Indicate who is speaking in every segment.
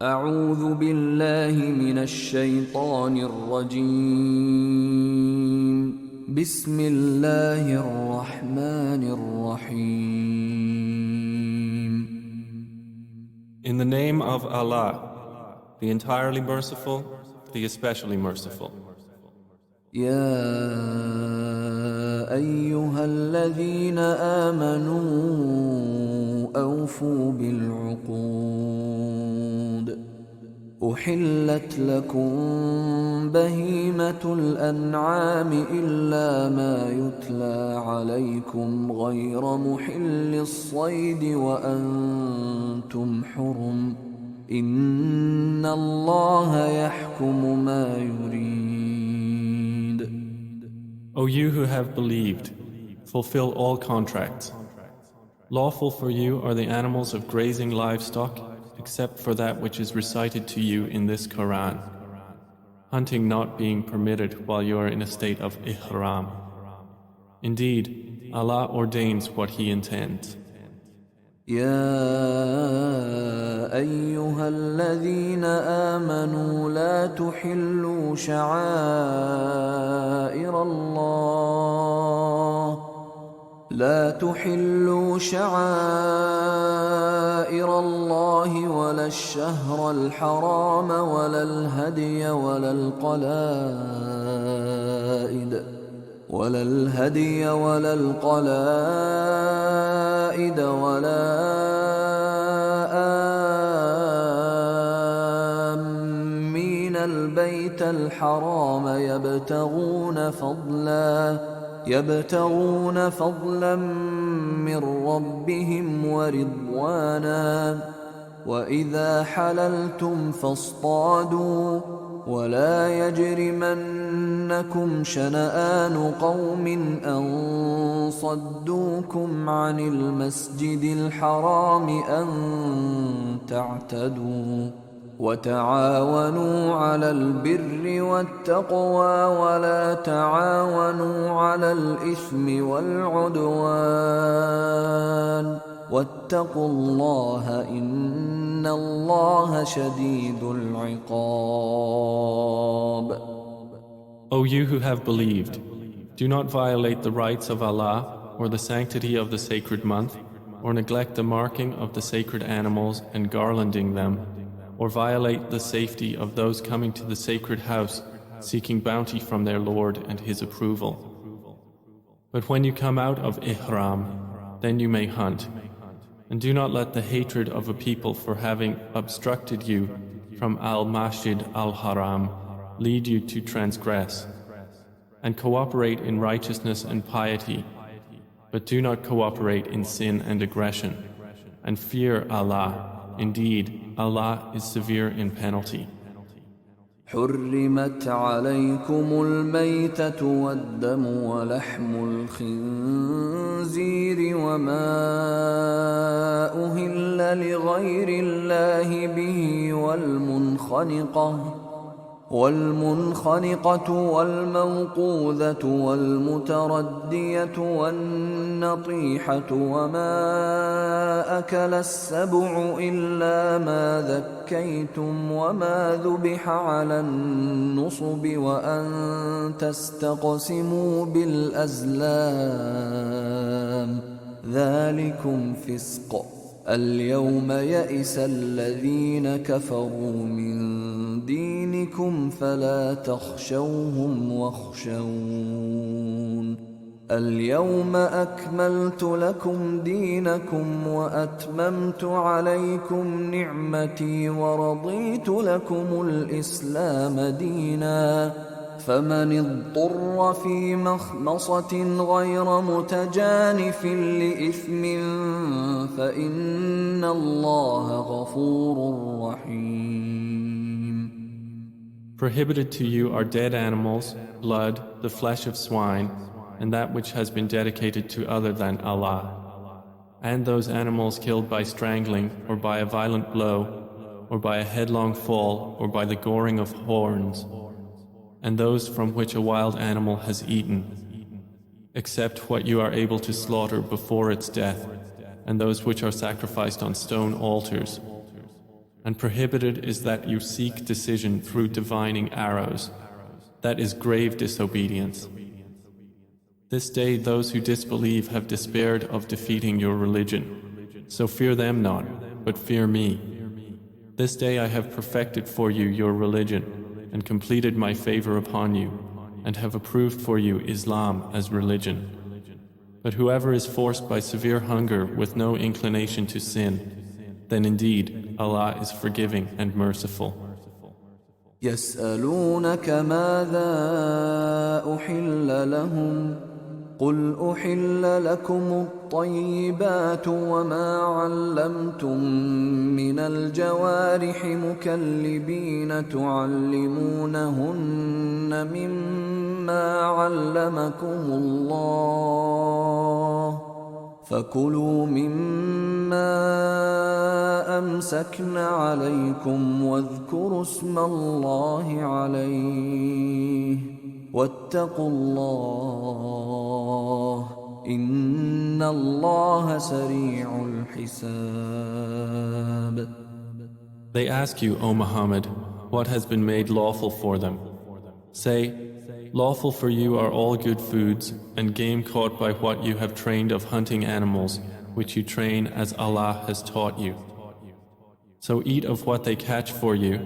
Speaker 1: أعوذ بالله من الشيطان الرجيم بسم الله الرحمن الرحيم
Speaker 2: In the name of Allah, the entirely merciful, the especially merciful.
Speaker 1: يا أيها الذين آمنوا أوفوا بالعقود أحلت لكم بهيمة الأنعام إلا ما يتلى عليكم غير محل الصيد وأنتم حرم إن الله يحكم ما يريد.
Speaker 2: O you who have believed, fulfill all contracts. Lawful for you are the animals of grazing livestock, except for that which is recited to you in this Quran, hunting not being permitted while you are in a state of ihram. Indeed, Allah ordains what He intends.
Speaker 1: يا أيها الذين آمنوا لا تحلوا شعائر الله ولا الشهر الحرام ولا الهدي ولا القلائد ولا آمين البيت الحرام يبتغون فضلا من ربهم ورضوانا وإذا حللتم فاصطادوا ولا يجرمنكم شنآن قوم أن صدوكم عن المسجد الحرام أن تعتدوا وتعاونوا على البر والتقوى ولا تعاونوا على الإثم والعدوان واتقوا الله إن الله شديد العقاب.
Speaker 2: O you who have believed, do not violate the rights of Allah or the sanctity of the sacred month, or neglect the marking of the sacred animals and garlanding them, or violate the safety of those coming to the sacred house seeking bounty from their Lord and His approval. But when you come out of ihram, then you may hunt. And do not let the hatred of a people for having obstructed you from al-Masjid al-Haram lead you to transgress. And cooperate in righteousness and piety, but do not cooperate in sin and aggression. And fear Allah. Indeed, Allah is severe in penalty.
Speaker 1: حرمت عليكم الميتة والدم ولحم الخنزير وما أهل لغير الله به والمنخنقة والموقوذة والمتردية والنطيحة وما أكل السبع إلا ما ذكيتم وما ذبح على النصب وأن تستقسموا بالأزلام ذلكم فسق. اليوم يئس الذين كفروا من دينكم فلا تخشوهم واخشون. اليوم أكملت لكم دينكم وأتممت عليكم نعمتي ورضيت لكم الإسلام دينا. فمن اضطر في مخمصة غير متجانف لإثم فإن الله غفور رحيم.
Speaker 2: Prohibited to you are dead animals, blood, the flesh of swine, and that which has been dedicated to other than Allah, and those animals killed by strangling, or by a violent blow, or by a headlong fall, or by the goring of horns, and those from which a wild animal has eaten, except what you are able to slaughter before its death, and those which are sacrificed on stone altars. and prohibited is that you seek decision through divining arrows. That is grave disobedience. This day those who disbelieve have despaired of defeating your religion. So fear them not, but fear me. This day I have perfected for you your religion, and completed my favor upon you, and have approved for you Islam as religion. But whoever is forced by severe hunger with no inclination to sin, then indeed Allah is forgiving and merciful.
Speaker 1: يسألونك ماذا أحل لهم قل أحل لكم الطيبات وما علمتم من الجوارح مكلبين تعلمونهن مما علمكم الله فكلوا مما أمسكن عليكم واذكروا اسم الله عليه واتقوا الله إن الله سريع الحساب.
Speaker 2: They ask you, O Muhammad, what has been made lawful for them. Say, lawful for you are all good foods and game caught by what you have trained of hunting animals, which you train as Allah has taught you. So eat of what they catch for you,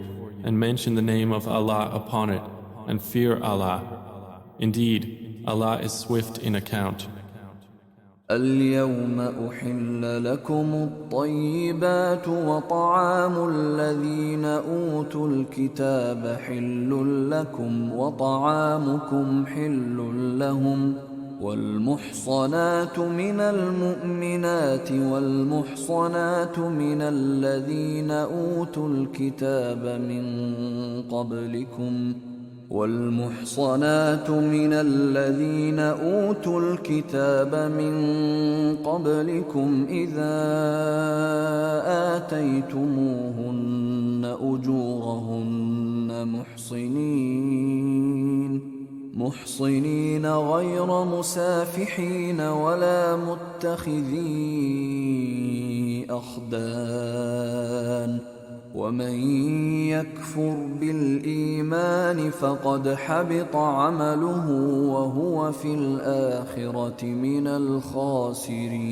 Speaker 2: and mention the name of Allah upon it, and fear Allah. Indeed, Allah is swift in account.
Speaker 1: اليوم أحل لكم الطيبات وطعام الذين أوتوا الكتاب حل لكم وطعامكم حل لهم والمحصنات من المؤمنات والمحصنات من الذين أوتوا الكتاب من قبلكم والمحصنات من الذين أوتوا الكتاب من قبلكم إذا آتيتموهن أجورهن محصنين غير مسافحين ولا متخذي أخدان ومن يكفر بالإيمان فقد حبط عمله وهو في الآخرة من الخاسرين.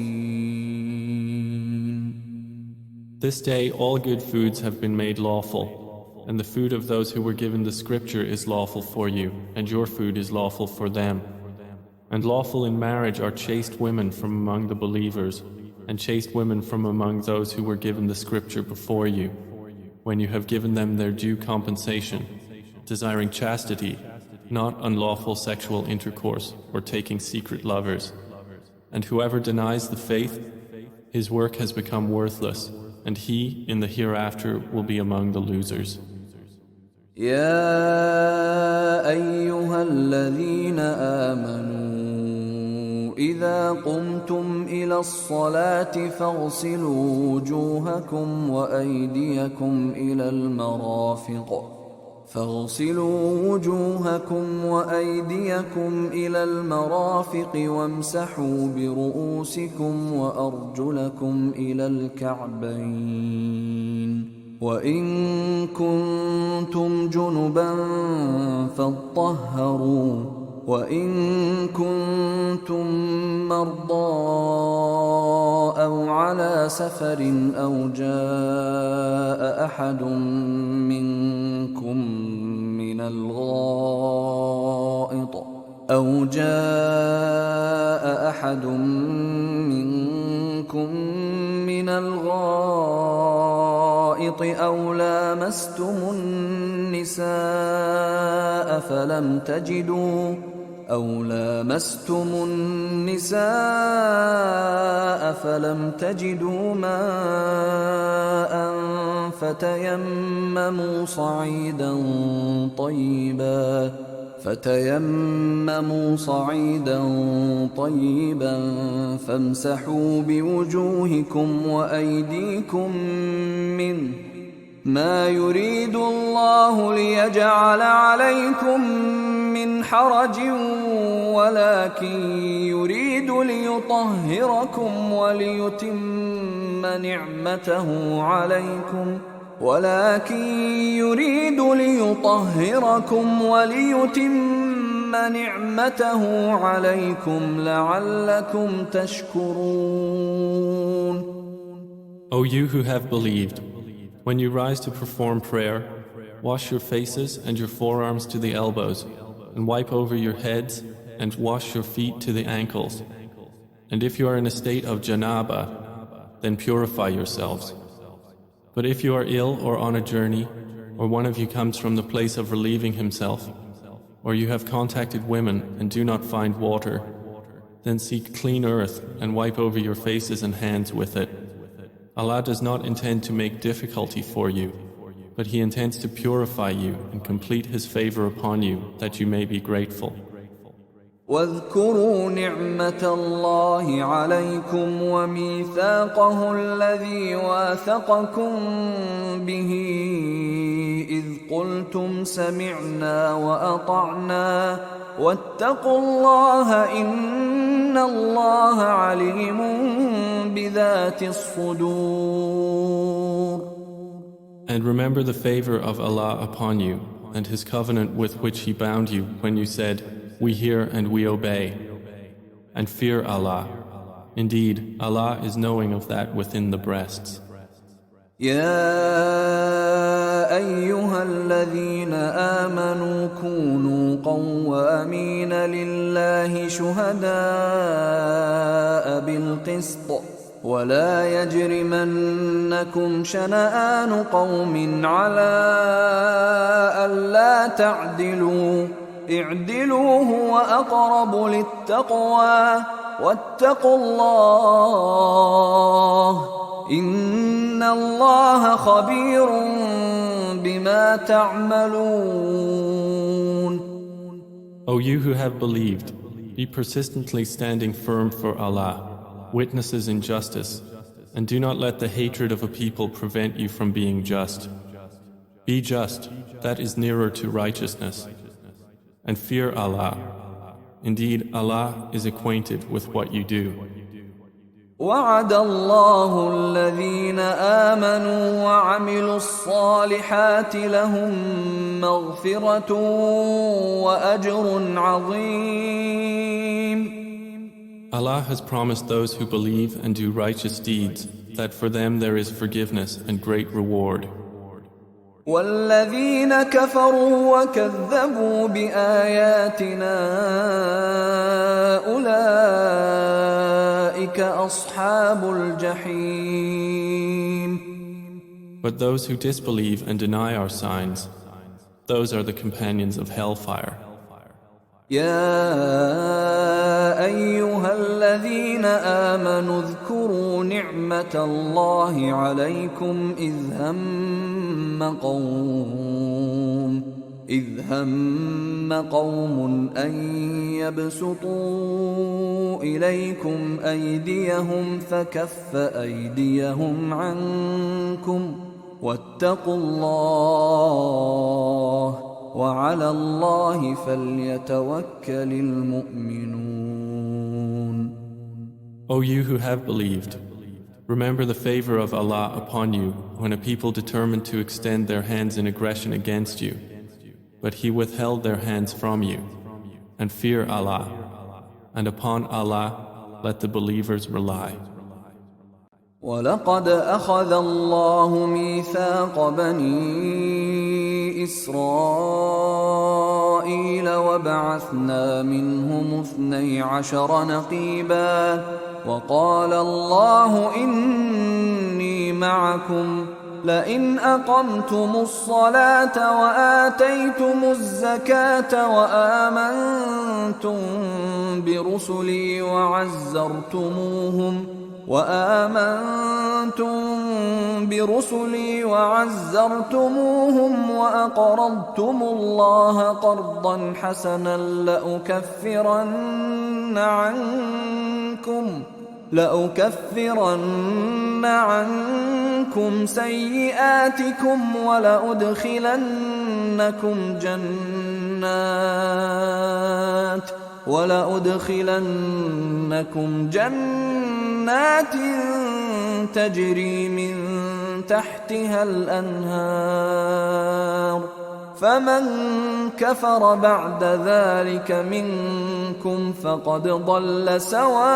Speaker 2: This day all good foods have been made lawful, and the food of those who were given the scripture is lawful for you, and your food is lawful for them. And lawful in marriage are chaste women from among the believers, and chaste women from among those who were given the scripture before you, when you have given them their due compensation, desiring chastity, not unlawful sexual intercourse or taking secret lovers. And whoever denies the faith, his work has become worthless, and he in the hereafter will be among the losers.
Speaker 1: يا أيها الذين آمنوا إذا قمتم إلى الصلاة فاغسلوا وجوهكم وأيديكم إلى المرافق وامسحوا برؤوسكم وأرجلكم إلى الكعبين وإن كنتم جنبا فاطهروا وإن كنتم مرضى أو على سفر أو جاء أحد منكم من الغائط أو لامستم النساء فلم تجدوا ماء فتيمموا صعيدا طيبا فامسحوا بوجوهكم وأيديكم منه ما يريد الله ليجعل عليكم من حرج ولكن يريد ليطهركم وليتم نعمته عليكم ولكن يريد ليطهركم وليتم نعمته عليكم لعلكم تشكرون.
Speaker 2: O you who have believed, when you rise to perform prayer, wash your faces and your forearms to the elbows, and wipe over your heads and wash your feet to the ankles. And if you are in a state of janaba, then purify yourselves. But if you are ill or on a journey, or one of you comes from the place of relieving himself, or you have contacted women and do not find water, then seek clean earth and wipe over your faces and hands with it. Allah does not intend to make difficulty for you, but He intends to purify you and complete His favor upon you that you may be grateful.
Speaker 1: واذكروا نعمة الله عليكم وميثاقه الذي واثقكم به إذ قلتم سمعنا وأطعنا واتقوا الله إن الله عليم بذات الصدور.
Speaker 2: And remember the favor of Allah upon you and His covenant with which He bound you when you said, "We hear and we obey." And fear Allah. Indeed, Allah is knowing of that within the breasts.
Speaker 1: يا أيها الذين آمنوا كونوا قوامين لله شهداء بالقسط ولا يجرمنكم شنآن قوم على ألا تعدلوا اعدلوا هو أقرب للتقوى واتقوا الله إن الله خبير بما تعملون.
Speaker 2: O you who have believed, be persistently standing firm for Allah, witnesses in justice, and do not let the hatred of a people prevent you from being just. Be just, that is nearer to righteousness. And fear Allah. Indeed, Allah is acquainted with what you do.
Speaker 1: وعد الله الذين آمنوا وعملوا الصالحات لهم مغفرة وأجر عظيم.
Speaker 2: Allah has promised those who believe and do righteous deeds that for them there is forgiveness and great reward.
Speaker 1: والذين كفروا وكذبوا بآياتنا أولئك أصحاب الجحيم.
Speaker 2: But those who disbelieve and deny our signs, those are the companions of hellfire.
Speaker 1: يا أيها الذين آمنوا اذكروا نعمة الله عليكم إذ هم قوم أن يبسطوا إليكم أيديهم فكف أيديهم عنكم واتقوا الله وعلى الله فليتوكل المؤمنون.
Speaker 2: O you who have believed, remember the favor of Allah upon you when a people determined to extend their hands in aggression against you, but He withheld their hands from you. And fear Allah, and upon Allah let the believers rely.
Speaker 1: ولقد أخذ الله ميثاق بني إسرائيل وبعثنا منهم 12 نقيبا وقال الله إني معكم لئن أقمتم الصلاة وآتيتم الزكاة وآمنتم برسلي وعزرتموهم وأقرضتم الله قرضا حسنا لأكفرن عنكم سيئاتكم ولأدخلنكم جنات تجري من تحتها الأنهار فمن كفر بعد ذلك منكم فقد ضل سواء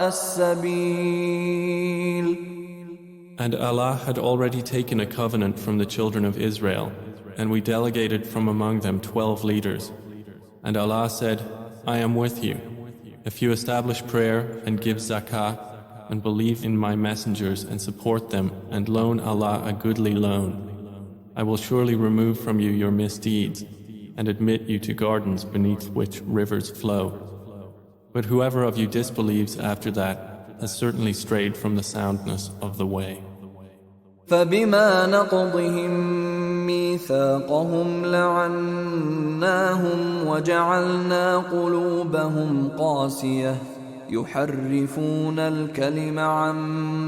Speaker 1: السبيل.
Speaker 2: And Allah had already taken a covenant from the children of Israel, and we delegated from among them 12 leaders. And Allah said, I am with you. If you establish prayer and give zakah, and believe in my messengers and support them, and loan Allah a goodly loan, I will surely remove from you your misdeeds, and admit you to gardens beneath which rivers flow. But whoever of you disbelieves after that has certainly strayed from the soundness of the way.
Speaker 1: فبما نقضهم ميثاقهم لعناهم وجعلنا قلوبهم قاسية يحرفون الكلم عن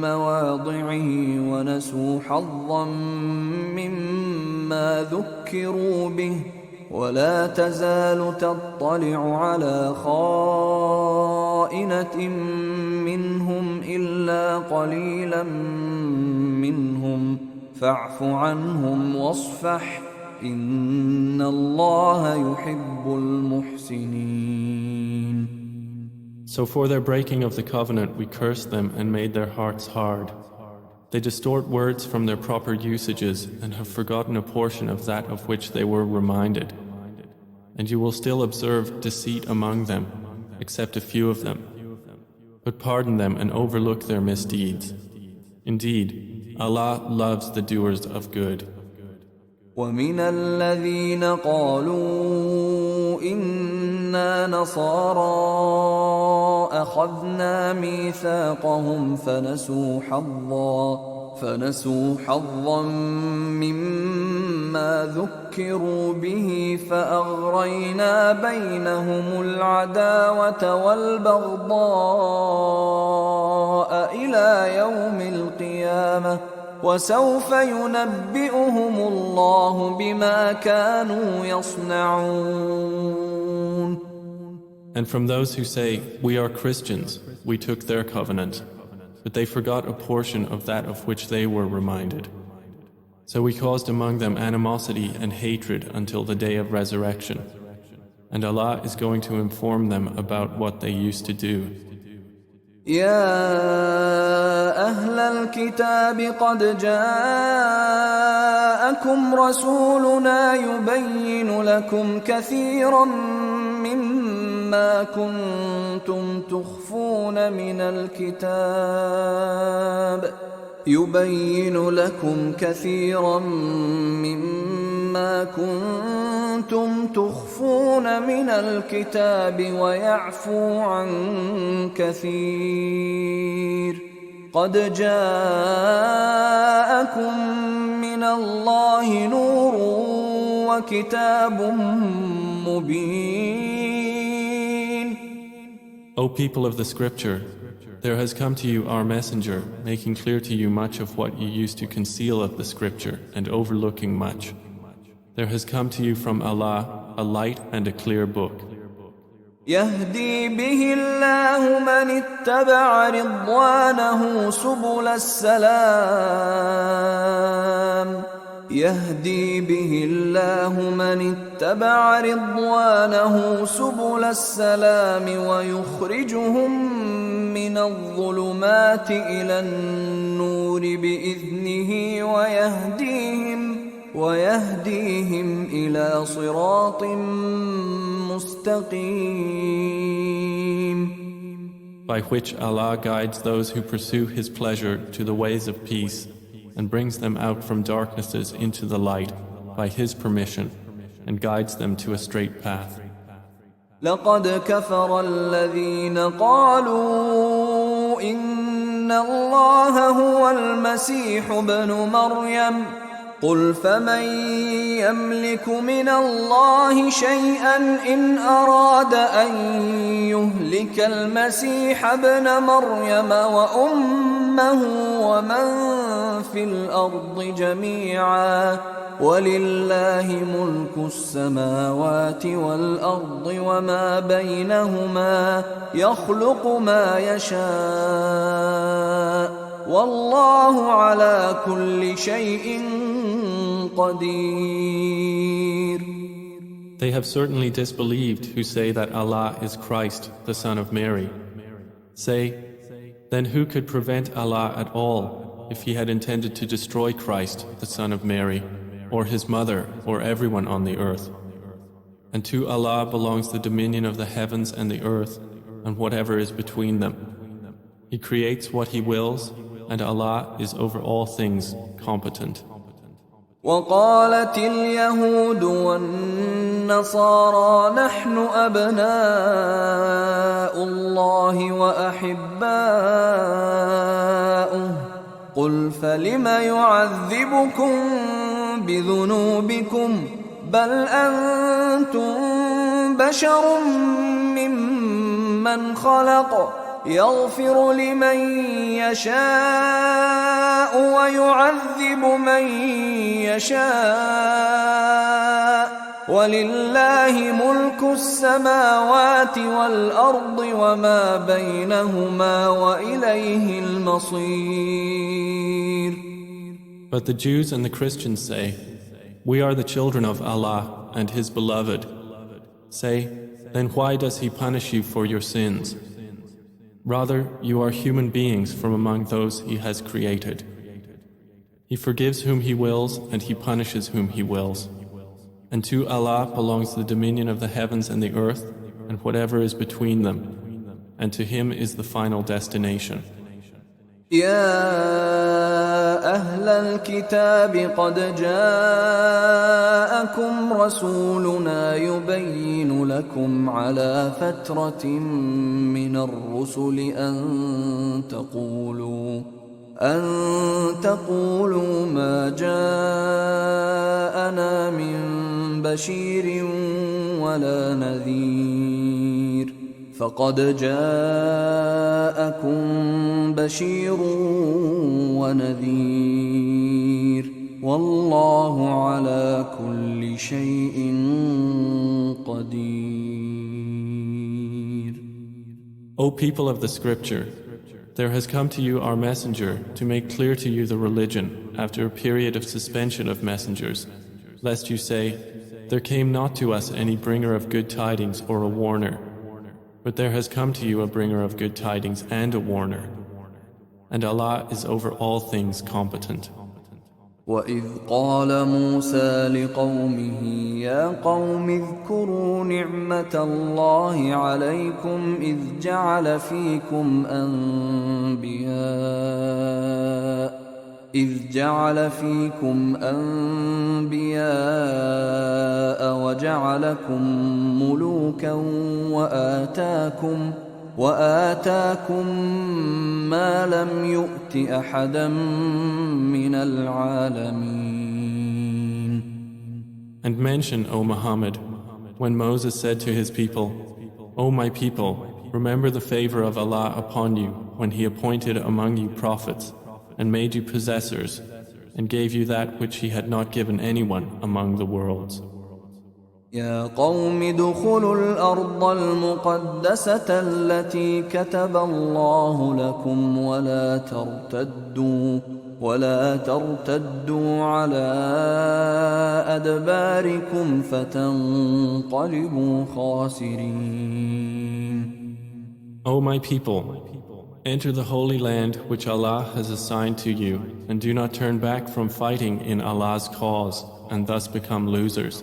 Speaker 1: مواضعه ونسوا حظا مما ذكروا به ولا تزال تطلع على خائنة منهم إلا قليلا منهم فاعف عنهم واصفح إن الله يحب المحسنين.
Speaker 2: So for their breaking of the covenant we cursed them and made their hearts hard. They distort words from their proper usages and have forgotten a portion of that of which they were reminded. And you will still observe deceit among them, except a few of them. But pardon them and overlook their misdeeds. Indeed, Allah loves the doers of good.
Speaker 1: ومن الذين قالوا إنا نصارى أخذنا ميثاقهم فنسوا حظا مما ذكروا به فأغرينا بينهم العداوة والبغضاء إلى يوم القيامة وسوف ينبئهم الله بما كانوا يصنعون.
Speaker 2: And from those who say, we are Christians, we took their covenant, but they forgot a portion of that of which they were reminded. So we caused among them animosity and hatred until the day of resurrection. And Allah is going to inform them about what they used to do.
Speaker 1: يا أهل الكتاب قد جاءكم رسولنا يبين لكم كثيرا مما كنتم تخفون من الكتاب ويعفو عن كثير قد جاءكم من الله نور وكتاب مبين.
Speaker 2: O people of the scripture, there has come to you our messenger, making clear to you much of what you used to conceal of the scripture and overlooking much. There has come to you from Allah a light and a clear book.
Speaker 1: يهدي به الله من اتبع رضوانه سبل السلام يهدي به الله من اتبع رضوانه سبل السلام ويخرجهم من الظلمات إلى النور بإذنه ويهديهم إلى صراط مستقيم.
Speaker 2: By which Allah guides those who pursue His pleasure to the ways of peace and brings them out from darknesses into the light by His permission and guides them to a straight path.
Speaker 1: لقد كفر الذين قالوا إن الله هو المسيح ابن مريم قل فمن يملك من الله شيئا إن أراد أن يهلك المسيح ابن مريم وأمه ومن في الأرض جميعا ولله ملك السماوات والأرض وما بينهما يخلق ما يشاء والله على كل شيء قدير.
Speaker 2: They have certainly disbelieved who say that Allah is Christ, the Son of Mary. Say, then who could prevent Allah at all if He had intended to destroy Christ, the Son of Mary, or His mother, or everyone on the earth? And to Allah belongs the dominion of the heavens and the earth, and whatever is between them. He creates what He wills, and Allah is over all things competent.
Speaker 1: وقالت اليهود والنصارى نحن أبناء الله وأحباؤه قل فلم يعذبكم بذنوبكم بل أنتم بشر ممن خلق يغفر لمن يشاء ويعذب من يشاء ولله ملك السماوات والأرض وما بينهما وإليه المصير.
Speaker 2: But the Jews and the Christians say, we are the children of Allah and His beloved. Say, then why does He punish you for your sins? Rather, you are human beings from among those He has created. He forgives whom He wills and He punishes whom He wills. And to Allah belongs the dominion of the heavens and the earth and whatever is between them. And to Him is the final destination.
Speaker 1: يا أهل الكتاب قد جاءكم رسولنا يبين لكم على فترة من الرسل أن تقولوا ما جاءنا من بشير ولا نذير فقد جاءكم بشير ونذير والله على كل شيء قدير.
Speaker 2: O people of the scripture, there has come to you our messenger to make clear to you the religion after a period of suspension of messengers, lest you say, there came not to us any bringer of good tidings or a warner. But there has come to you a bringer of good tidings and a warner. And Allah is over all things competent.
Speaker 1: وَإِذْ قَالَ مُوسَى لِقَوْمِهِ يَا قَوْمِ اذْكُرُوا نِعْمَةَ اللَّهِ عَلَيْكُمْ إِذْ جَعَلَ فِيكُمْ أَنْبِيَاءَ وَجَعَلَكُمْ مُلُوكًا وآتاكم ما لم يؤت أحدا من العالمين.
Speaker 2: And mention, O Muhammad, when Moses said to his people, O my people, remember the favor of Allah upon you when He appointed among you prophets and made you possessors and gave you that which He had not given anyone among the worlds.
Speaker 1: يا قوم ادخلوا الأرض المقدسة التي كتب الله لكم ولا ترتدوا على أدباركم فتنقلبوا خاسرين.
Speaker 2: O my people, enter the holy land which Allah has assigned to you, and do not turn back from fighting in Allah's cause and thus become losers.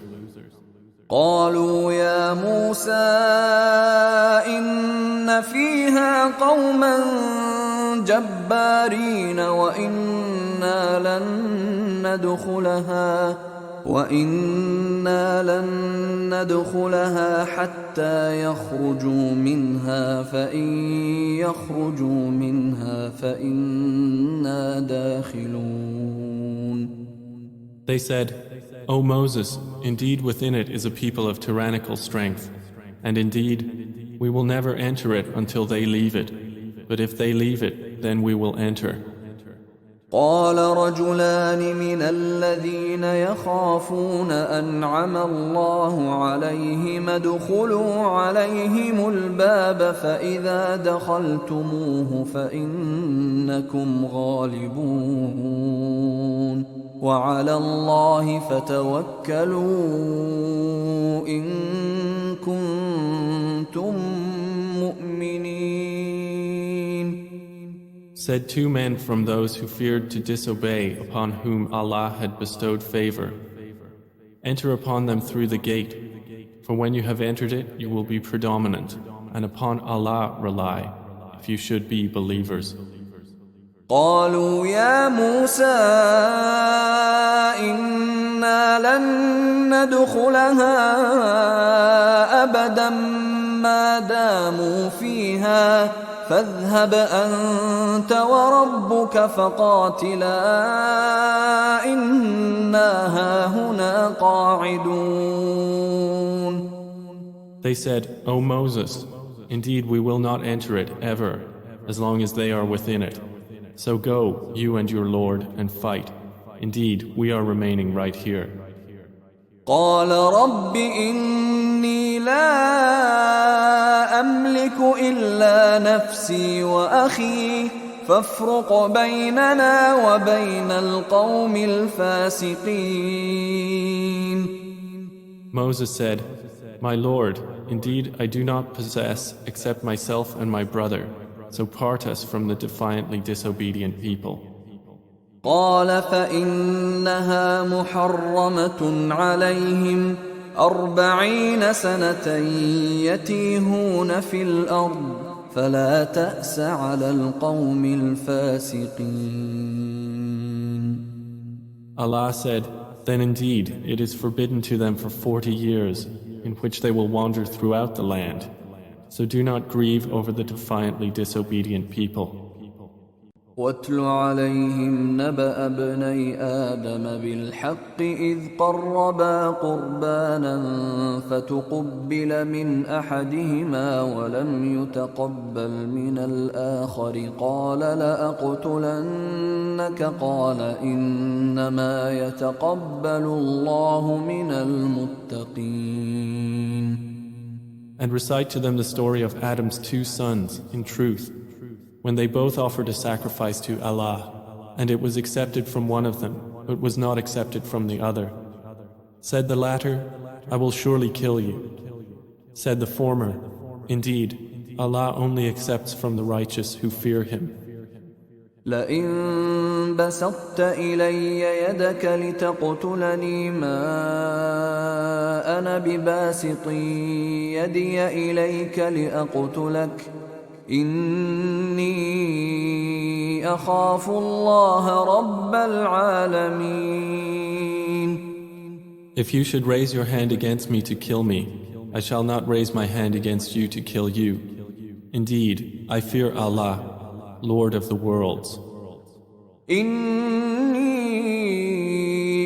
Speaker 1: قالوا يا موسى إن فيها قوما جبارين وإنا لن ندخلها حتى يخرجوا منها فإن يخرجوا منها فإنا داخلون.
Speaker 2: They said, O Moses, indeed within it is a people of tyrannical strength, and indeed we will never enter it until they leave it, but if they leave it, then we will enter.
Speaker 1: قال رجلان من الذين يخافون أنعم الله عليهم ادخلوا عليهم الباب فإذا دخلتموه فإنكم غالبون وعلى الله فتوكلوا إن كنتم مؤمنين.
Speaker 2: Said two men from those who feared to disobey, upon whom Allah had bestowed favor, enter upon them through the gate, for when you have entered it you will be predominant, and upon Allah rely, if you should be believers.
Speaker 1: قالوا يا موسى إنا لن ندخلها أبدا ما داموا فيها فاذهب أنت وربك فقاتلا إنا هاهنا قاعدون.
Speaker 2: They said, O Moses, indeed we will not enter it ever, as long as they are within it. So go, you and your Lord, and fight. Indeed, we are remaining right here.
Speaker 1: قال رب إني لا أملك إلا نفسي وأخي فافرق بيننا وبين القوم الفاسقين.
Speaker 2: Moses said, My Lord, indeed I do not possess except myself and my brother, so part us from the defiantly disobedient people.
Speaker 1: قال فإنها محرمة عليهم 40 سنة يتيهون في الأرض فلا تأس على القوم الفاسقين.
Speaker 2: Allah said, Then indeed it is forbidden to them for 40 years, in which they will wander throughout the land. So do not grieve over the defiantly disobedient people.
Speaker 1: واتل عليهم نبأ ابني آدم بالحق إذ قربا قربانا فتقبل من أحدهما ولم يتقبل من الآخر قال لأقتلنك قال إنما يتقبل الله من المتقين.
Speaker 2: And recite to them the story of Adam's two sons in truth, when they both offered a sacrifice to Allah, and it was accepted from one of them, but was not accepted from the other. Said the latter, I will surely kill you. Said the former, Indeed, Allah only accepts from the righteous who fear Him.
Speaker 1: لئن بسطت إلي يدك لتقتلني ما أنا بباسط يدي إليك لأقتلك إني أخاف الله رب العالمين.
Speaker 2: If you should raise your hand against me to kill me, I shall not raise my hand against you to kill you. Indeed, I fear Allah, Lord of the worlds.
Speaker 1: إني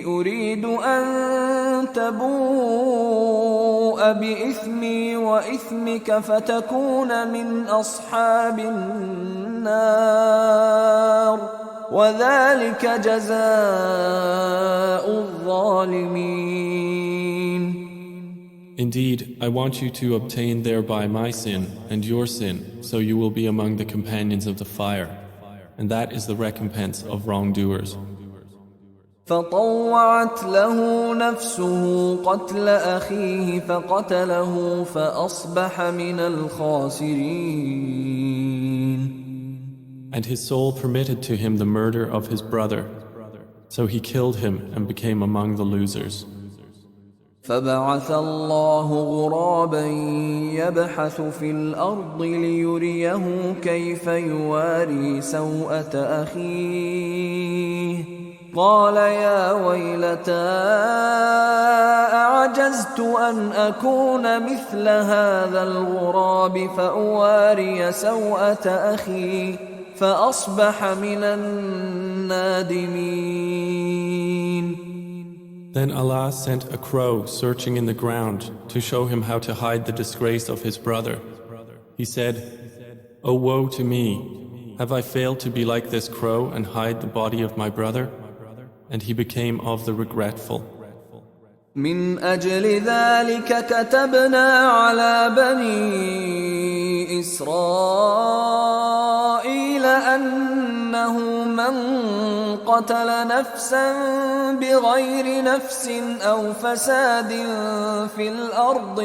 Speaker 1: أريد أن تبوء بإثمي وإثمك فتكون من أصحاب النار وذلك جزاء الظالمين.
Speaker 2: Indeed, I want you to obtain thereby my sin and your sin, so you will be among the companions of the fire, and that is the recompense of wrongdoers.
Speaker 1: فطوعت له نفسه قتل أخيه فقتله فأصبح من الخاسرين.
Speaker 2: And his soul permitted to him the murder of his brother, so he killed him and became among the losers.
Speaker 1: فبعث الله غرابا يبحث في الأرض ليريه كيف يواري سوءة أخيه قال يا ويلتى أعجزت أن أكون مثل هذا الغراب فأواري سوءة أخي فأصبح من النادمين.
Speaker 2: Then Allah sent a crow searching in the ground to show him how to hide the disgrace of his brother. He said, "O woe to me! have I failed to be like this crow and hide the body of my brother? And he became of the regretful.
Speaker 1: من أجل ذلك كتبنا على بني إسرائيل أنه من قتل نفسا بغير نفس أو فساد في الأرض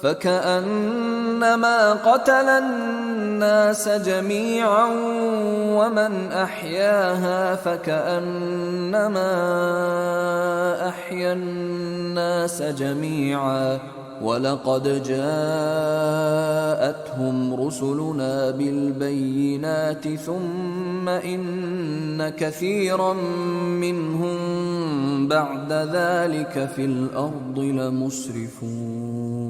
Speaker 1: فكأنما قتل الناس جميعا ومن أحياها فكأنما أحيا الناس جميعا ولقد جاءتهم رسلنا بالبينات ثم إن كثيرا منهم بعد ذلك في الأرض لمسرفون.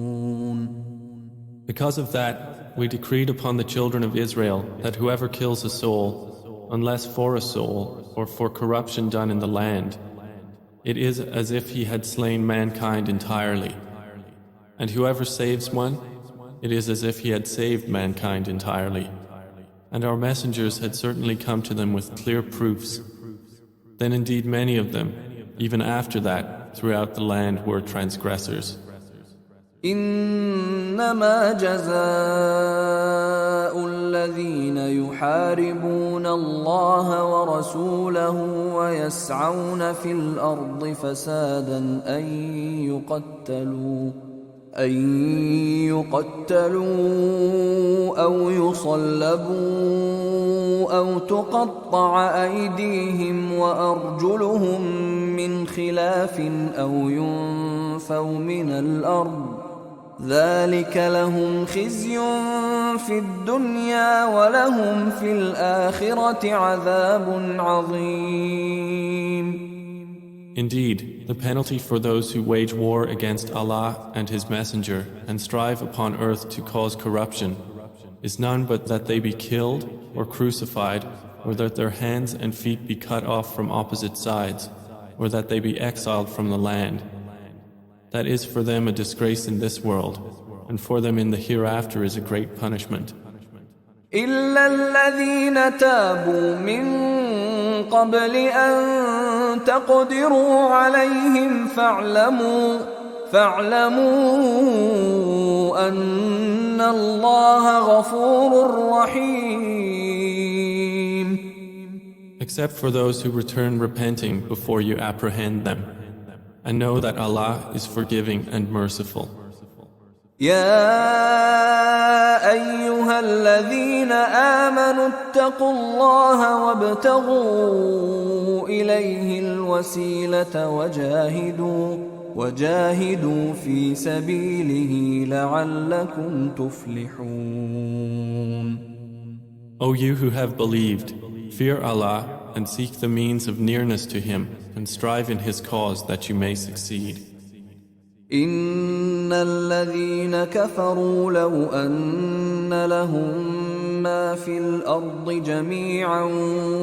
Speaker 2: Because of that, we decreed upon the children of Israel that whoever kills a soul, unless for a soul or for corruption done in the land, it is as if he had slain mankind entirely. And whoever saves one, it is as if he had saved mankind entirely. And our messengers had certainly come to them with clear proofs. Then indeed many of them, even after that, throughout the land were transgressors.
Speaker 1: إنما جزاء الذين يحاربون الله ورسوله ويسعون في الأرض فسادا أن يقتلوا أو يصلبوا أو تقطع أيديهم وأرجلهم من خلاف أو ينفوا من الأرض ذلك لهم خزي في الدنيا ولهم في الآخرة عذاب عظيم.
Speaker 2: Indeed, the penalty for those who wage war against Allah and His Messenger and strive upon earth to cause corruption is none but that they be killed or crucified, or that their hands and feet be cut off from opposite sides, or that they be exiled from the land. That is for them a disgrace in this world, and for them in the hereafter is a great punishment.
Speaker 1: إلا الذين تابوا من قبل أن تقدروا عليهم فاعلموا أن الله غفور رحيم.
Speaker 2: Except for those who return repenting before you apprehend them, and know that Allah is forgiving and merciful.
Speaker 1: يا أيها الذين آمنوا اتقوا الله وابتغوا إليه الوسيلة وجاهدوا في سبيله لعلكم تفلحون.
Speaker 2: O you who have believed, fear Allah and seek the means of nearness to Him and strive in His cause that you may succeed.
Speaker 1: إن الذين كفروا لو أن لهم ما في الأرض جميعا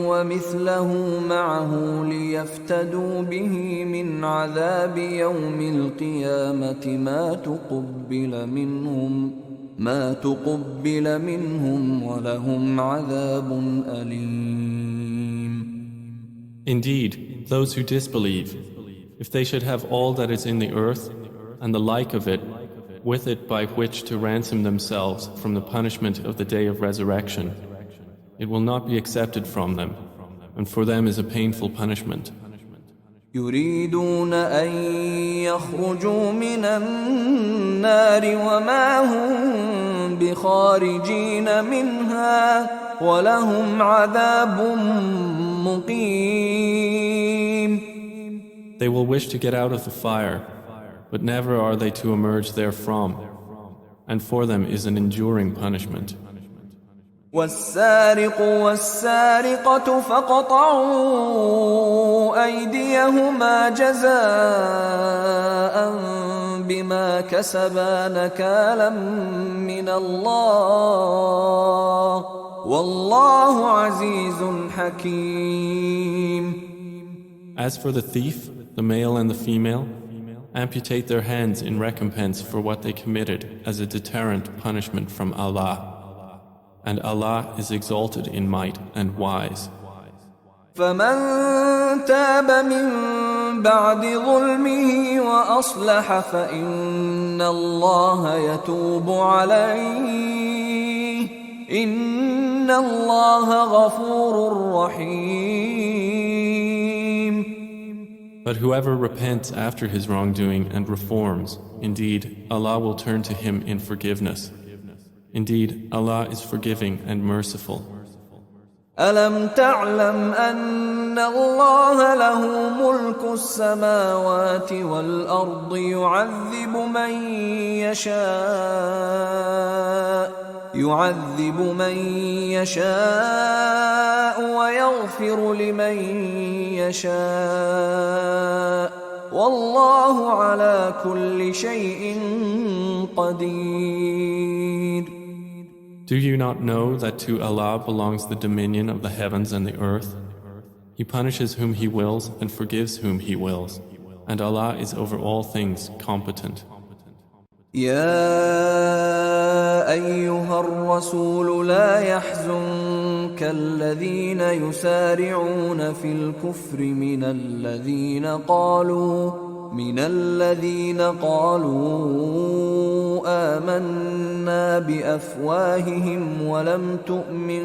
Speaker 1: ومثله معه ليفتدوا به من عذاب يوم القيامة ما تقبل منهم ولهم عذاب أليم.
Speaker 2: Indeed, those who disbelieve, if they should have all that is in the earth and the like of it, with it by which to ransom themselves from the punishment of the day of resurrection, it will not be accepted from them, and for them is a painful punishment.
Speaker 1: يريدون أن يخرجوا من النار وما هم بخارجين منها ولهم عذاب مقيم.
Speaker 2: They will wish to get out of the fire, but never are they to emerge therefrom, and for them is an enduring punishment.
Speaker 1: والسارق والسارقة فاقطعوا أيديهما جزاء بما كسبا نكالا من الله والله عزيز حكيم.
Speaker 2: As for the thief, the male and the female, amputate their hands in recompense for what they committed as a deterrent punishment from Allah. and Allah is exalted in might and wise.
Speaker 1: فمن تاب من بعد ظلمه وأصلح فإن الله يتوب عليه إن الله غفور رحيم.
Speaker 2: But whoever repents after his wrongdoing and reforms, indeed, Allah will turn to him in forgiveness. Indeed, Allah is forgiving and merciful.
Speaker 1: ألم تعلم أن الله له ملك السماوات والأرض يعذب من يشاء ويغفر لمن يشاء والله على كل شيء قدير.
Speaker 2: Do you not know that to Allah belongs the dominion of the heavens and the earth? He punishes whom He wills and forgives whom He wills, and Allah is over all things competent.
Speaker 1: يا أيها الرسول لا يحزنك الذين يسارعون في الكفر من الذين قالوا آمنا بأفواههم ولم تؤمن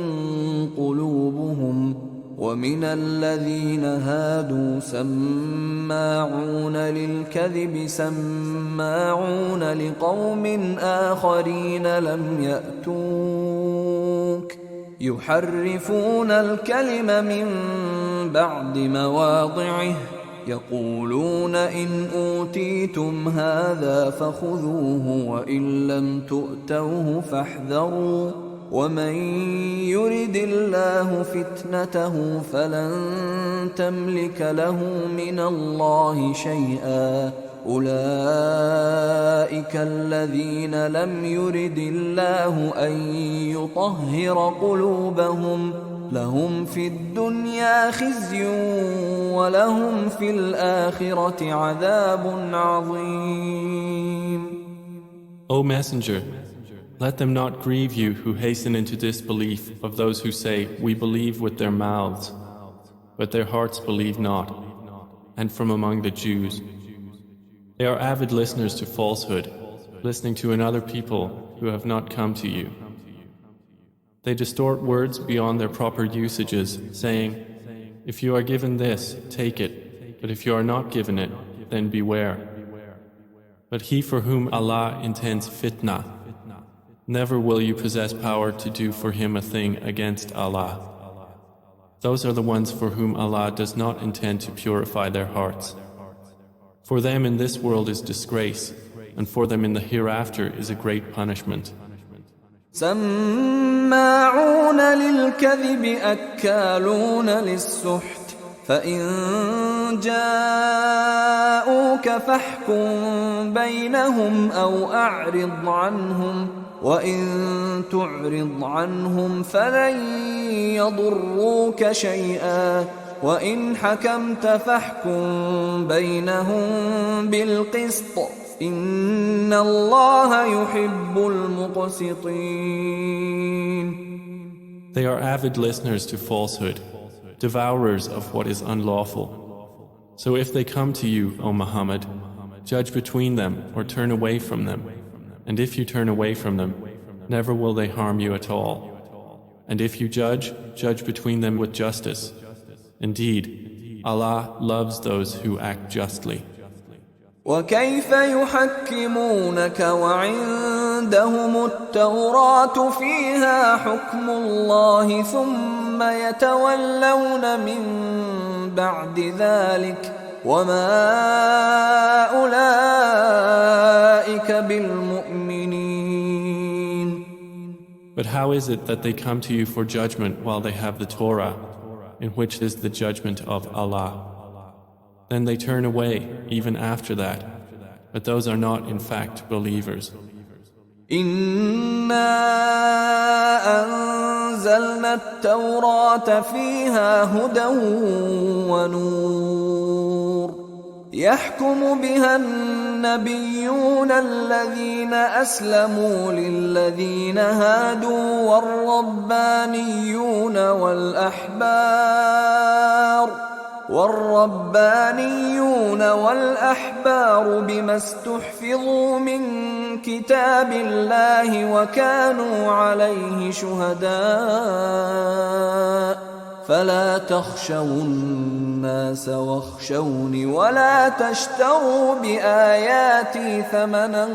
Speaker 1: قلوبهم ومن الذين هادوا سماعون للكذب سماعون لقوم آخرين لم يأتوك يحرفون الكلم من بعد مواضعه يقولون إن أوتيتم هذا فخذوه وإن لم تؤتوه فاحذروا ومن يرد الله فتنته فلن تملك له من الله شيئا أولئك الذين لم يرد الله أن يطهر قلوبهم لهم في الدنيا خزي ولهم في الآخرة عذاب عظيم.
Speaker 2: O Messenger, let them not grieve you who hasten into disbelief of those who say, we believe with their mouths, but their hearts believe not, and from among the Jews. They are avid listeners to falsehood, listening to another people who have not come to you. They distort words beyond their proper usages, saying, if you are given this, take it, but if you are not given it, then beware. But he for whom Allah intends fitna, never will you possess power to do for him a thing against Allah. Those are the ones for whom Allah does not intend to purify their hearts. For them in this world is disgrace, and for them in the hereafter is a great punishment.
Speaker 1: سماعون للكذب أكالون للسحت فإن جاءوك فاحكم بينهم أو أعرض عنهم وإن تعرض عنهم فلن يضروك شيئا وإن حكمت فاحكم بينهم بالقسط إن الله يحب المقسطين.
Speaker 2: They are avid listeners to falsehood, devourers of what is unlawful. So if they come to you, O Muhammad, judge between them or turn away from them. And if you turn away from them, never will they harm you at all. And if you judge, judge between them with justice. Indeed, Allah loves those who act justly.
Speaker 1: وكيف يحكمونك وعندهم التوراة فيها حكم الله ثم يتولون من بعد ذلك وما أولئك بالمؤمنين.
Speaker 2: But how is it that they come to you for judgment while they have the Torah, in which is the judgment of Allah? Then they turn away even after that, but those are not in fact believers.
Speaker 1: إنا أنزلنا التوراة فيها هدى ونور يحكم بها النبيون الذين أسلموا للذين هادوا والربانيون والأحبار بما استحفظوا من كتاب الله وكانوا عليه شهداء فلا تخشوا الناس واخشوني ولا تشتروا بآياتي ثمنا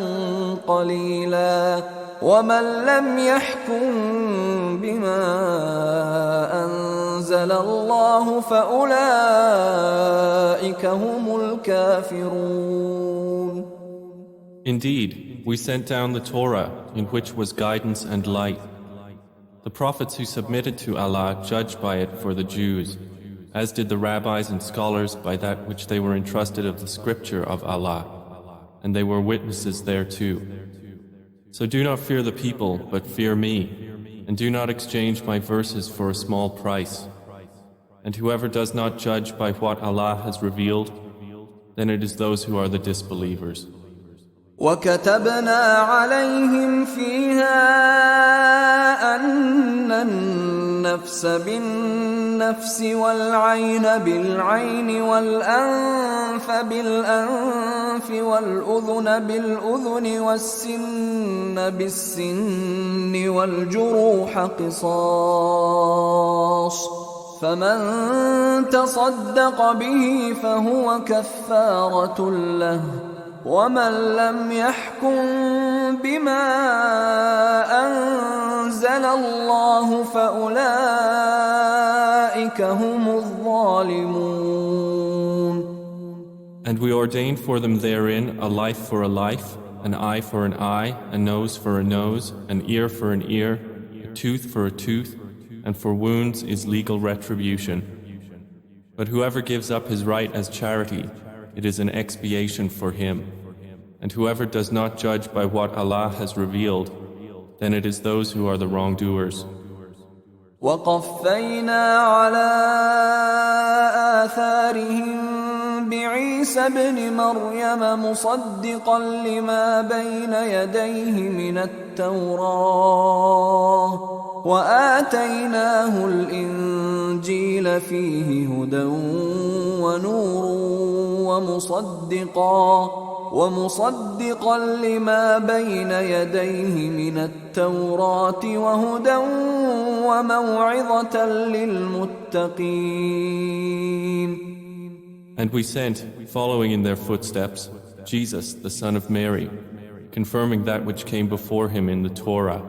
Speaker 1: قليلا ومن لم يحكم بما أنزل الله فأولئك هم الكافرون.
Speaker 2: Indeed, we sent down the Torah in which was guidance and light. The prophets who submitted to Allah judged by it for the Jews, as did the rabbis and scholars by that which they were entrusted of the scripture of Allah, and they were witnesses thereto. So do not fear the people, but fear me, and do not exchange my verses for a small price. And whoever does not judge by what Allah has revealed, then it is those who are the disbelievers.
Speaker 1: وكتبنا عليهم فيها أن النفس بالنفس والعين بالعين والأنف بالأنف والأذن بالأذن والسن بالسن والجروح قصاص فمن تصدق به فهو كفارة له ومن لم يحكم بما أنزل الله فأولئك هم الظالمون.
Speaker 2: And we ordained for them therein a life for a life, an eye for an eye, a nose for a nose, an ear for an ear, a tooth for a tooth, and for wounds is legal retribution. But whoever gives up his right as charity, it is an expiation for him. And whoever does not judge by what Allah has revealed, then it is those who are the wrongdoers.
Speaker 1: وَقَفَّيْنَا عَلَىٰ آثَارِهِمْ بِعِيسَى ابْنِ مَرْيَمَ مُصَدِّقًا لِمَا بَيْنَ يَدَيْهِ مِنَ التَّوْرَاةِ وَآتَيْنَاهُ الْإِنْجِيلَ فِيهِ هُدًى وَنُورٌ ومصدقا لما بين يديه من التوراة وهدى وموعظة للمتقين.
Speaker 2: And we sent, following in their footsteps, Jesus, the son of Mary, confirming that which came before him in the Torah.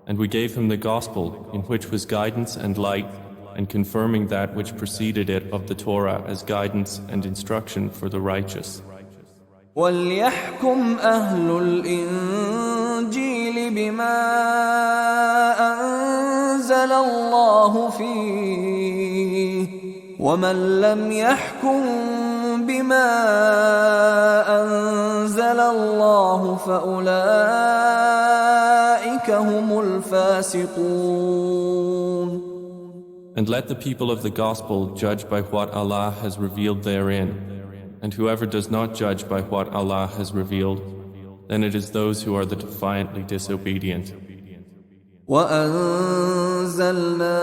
Speaker 2: And we gave him the gospel, in which was guidance and light, and confirming that which preceded it of the Torah as guidance and instruction for the righteous.
Speaker 1: وَلْيَحْكُمْ أَهْلُ الْإِنْجِيلِ بِمَا أَنزَلَ اللَّهُ فِيهِ وَمَنْ لَمْ يَحْكُمْ بِمَا أَنزَلَ اللَّهُ فَأُولَئِكَ هُمُ الْفَاسِقُونَ.
Speaker 2: And let the people of the gospel judge by what Allah has revealed therein. And whoever does not judge by what Allah has revealed, then it is those who are the defiantly disobedient.
Speaker 1: وَأَنزَلْنَا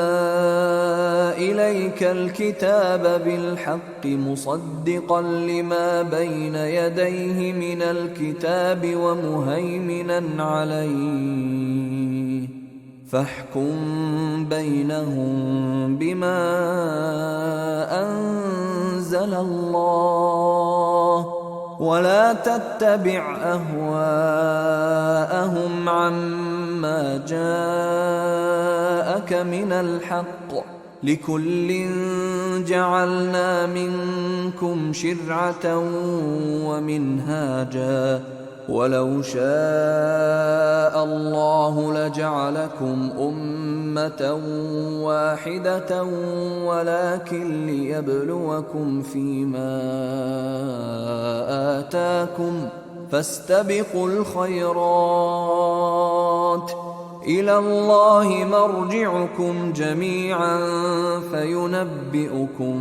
Speaker 1: إِلَيْكَ الْكِتَابَ بِالْحَقِّ مُصَدِّقًا لِمَا بَيْنَ يَدَيْهِ مِنَ الْكِتَابِ وَمُهَيْمِنًا عَلَيْهِ فاحكم بينهم بما أنزل الله ولا تتبع أهواءهم عما جاءك من الحق لكل جعلنا منكم شرعة ومنهاجا ولو شاء الله لجعلكم أمة واحدة ولكن ليبلوكم فيما آتاكم فاستبقوا الخيرات إلى الله مرجعكم جميعا فينبئكم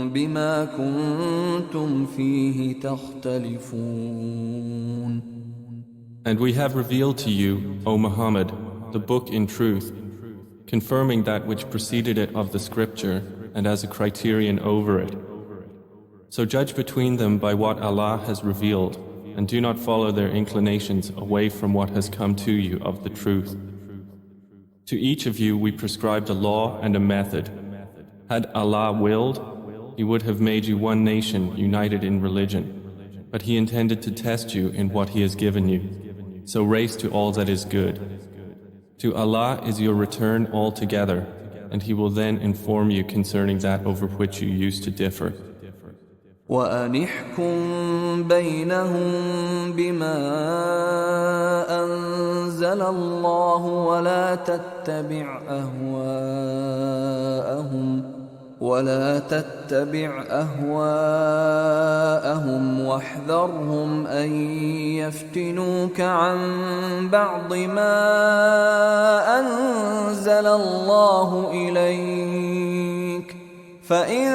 Speaker 1: بما كنتم فيه تختلفون.
Speaker 2: And we have revealed to you, O Muhammad, the book in truth, confirming that which preceded it of the scripture and as a criterion over it. So judge between them by what Allah has revealed, and do not follow their inclinations away from what has come to you of the truth. To each of you we prescribed a law and a method. Had Allah willed, He would have made you one nation united in religion, but He intended to test you in what He has given you. So race to all that is good. To Allah is your return altogether, and He will then inform you concerning that over which you used to differ.
Speaker 1: وَأَنِحْكُمْ بَيْنَهُمْ بِمَا أَنزَلَ اللَّهُ ولا تتبع أهواءهم واحذرهم أن يفتنوك عن بعض ما أنزل الله إليك فإن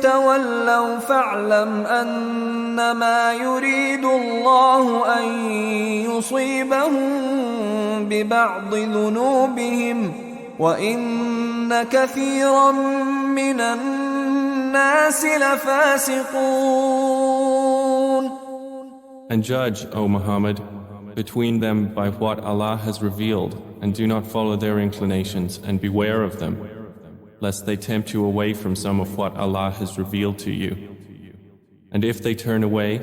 Speaker 1: تولوا فاعلم أنما يريد الله أن يصيبهم ببعض ذنوبهم وإن كثيرا من الناس لفاسقون.
Speaker 2: And judge, O Muhammad, between them by what Allah has revealed, and do not follow their inclinations, and beware of them, lest they tempt you away from some of what Allah has revealed to you. And if they turn away,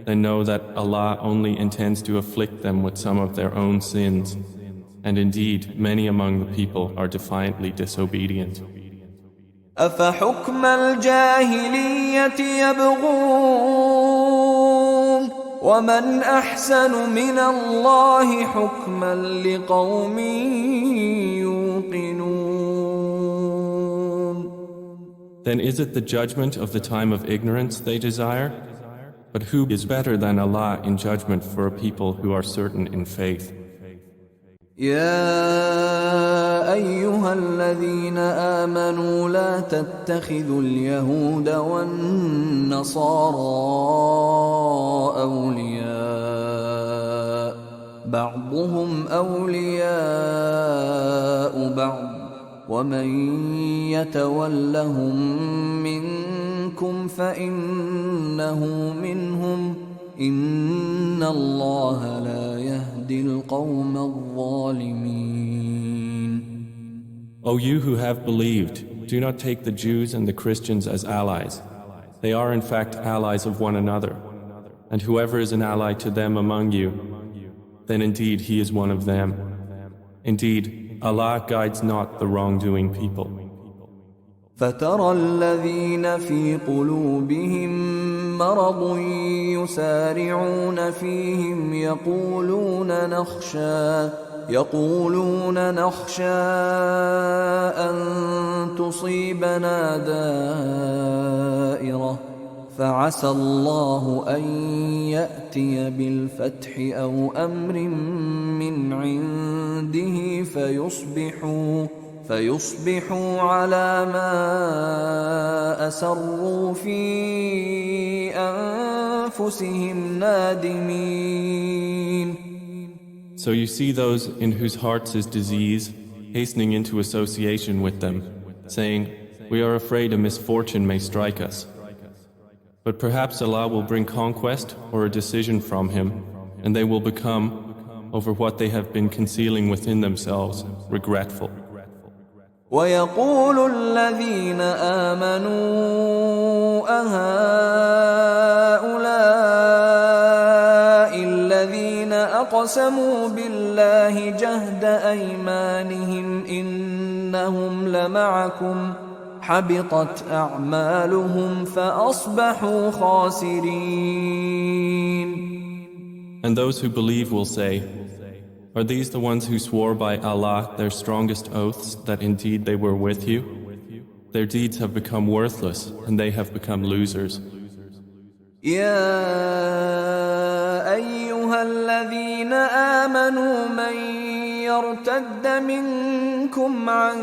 Speaker 2: then know that Allah only intends to afflict them with some of their own sins. And indeed, many among the people are defiantly disobedient.
Speaker 1: أَفَحُكْمَ الْجَاهِلِيَّةِ يَبْغُونَ وَمَنْ أَحْسَنُ مِنَ اللَّهِ حُكْمًا لِقَوْمٍ يُوقِنُونَ.
Speaker 2: Then is it the judgment of the time of ignorance they desire? But who is better than Allah in judgment for a people who are certain in faith?
Speaker 1: يا أيها الذين آمنوا لا تتخذوا اليهود والنصارى أولياء بعضهم أولياء بعض ومن يتولهم منكم فإنه منهم إن الله لا يهدي القوم الظالمين.
Speaker 2: O you who have believed, do not take the Jews and the Christians as allies. They are in fact allies of one another. And whoever is an ally to them among you, then indeed he is one of them. Indeed, Allah guides not the wrongdoing people.
Speaker 1: فترى الذين في قلوبهم مرض يسارعون فيهم يقولون نخشى أن تصيبنا دائرة فعسى الله أن يأتي بالفتح أو أمر من عنده فيصبحوا على ما أسروا في أنفسهم نادمين.
Speaker 2: So you see those in whose hearts is disease hastening into association with them, saying, "We are afraid a misfortune may strike us." But perhaps Allah will bring conquest or a decision from Him, and they will become, over what they have been concealing within themselves, regretful.
Speaker 1: وَيَقُولُ الَّذِينَ آمَنُوا أَهَؤُلَاءِ الَّذِينَ أَقْسَمُوا بِاللَّهِ جَهْدَ أَيْمَانِهِمْ إِنَّهُمْ لَمَعَكُمْ حَبِطَتْ أَعْمَالُهُمْ فَأَصْبَحُوا خَاسِرِينَ.
Speaker 2: And those who believe will say, "Are these the ones who swore by Allah their strongest oaths that indeed they were with you? Their deeds have become worthless and they have become losers."
Speaker 1: يا أيها الذين آمنوا من يرتد منكم عن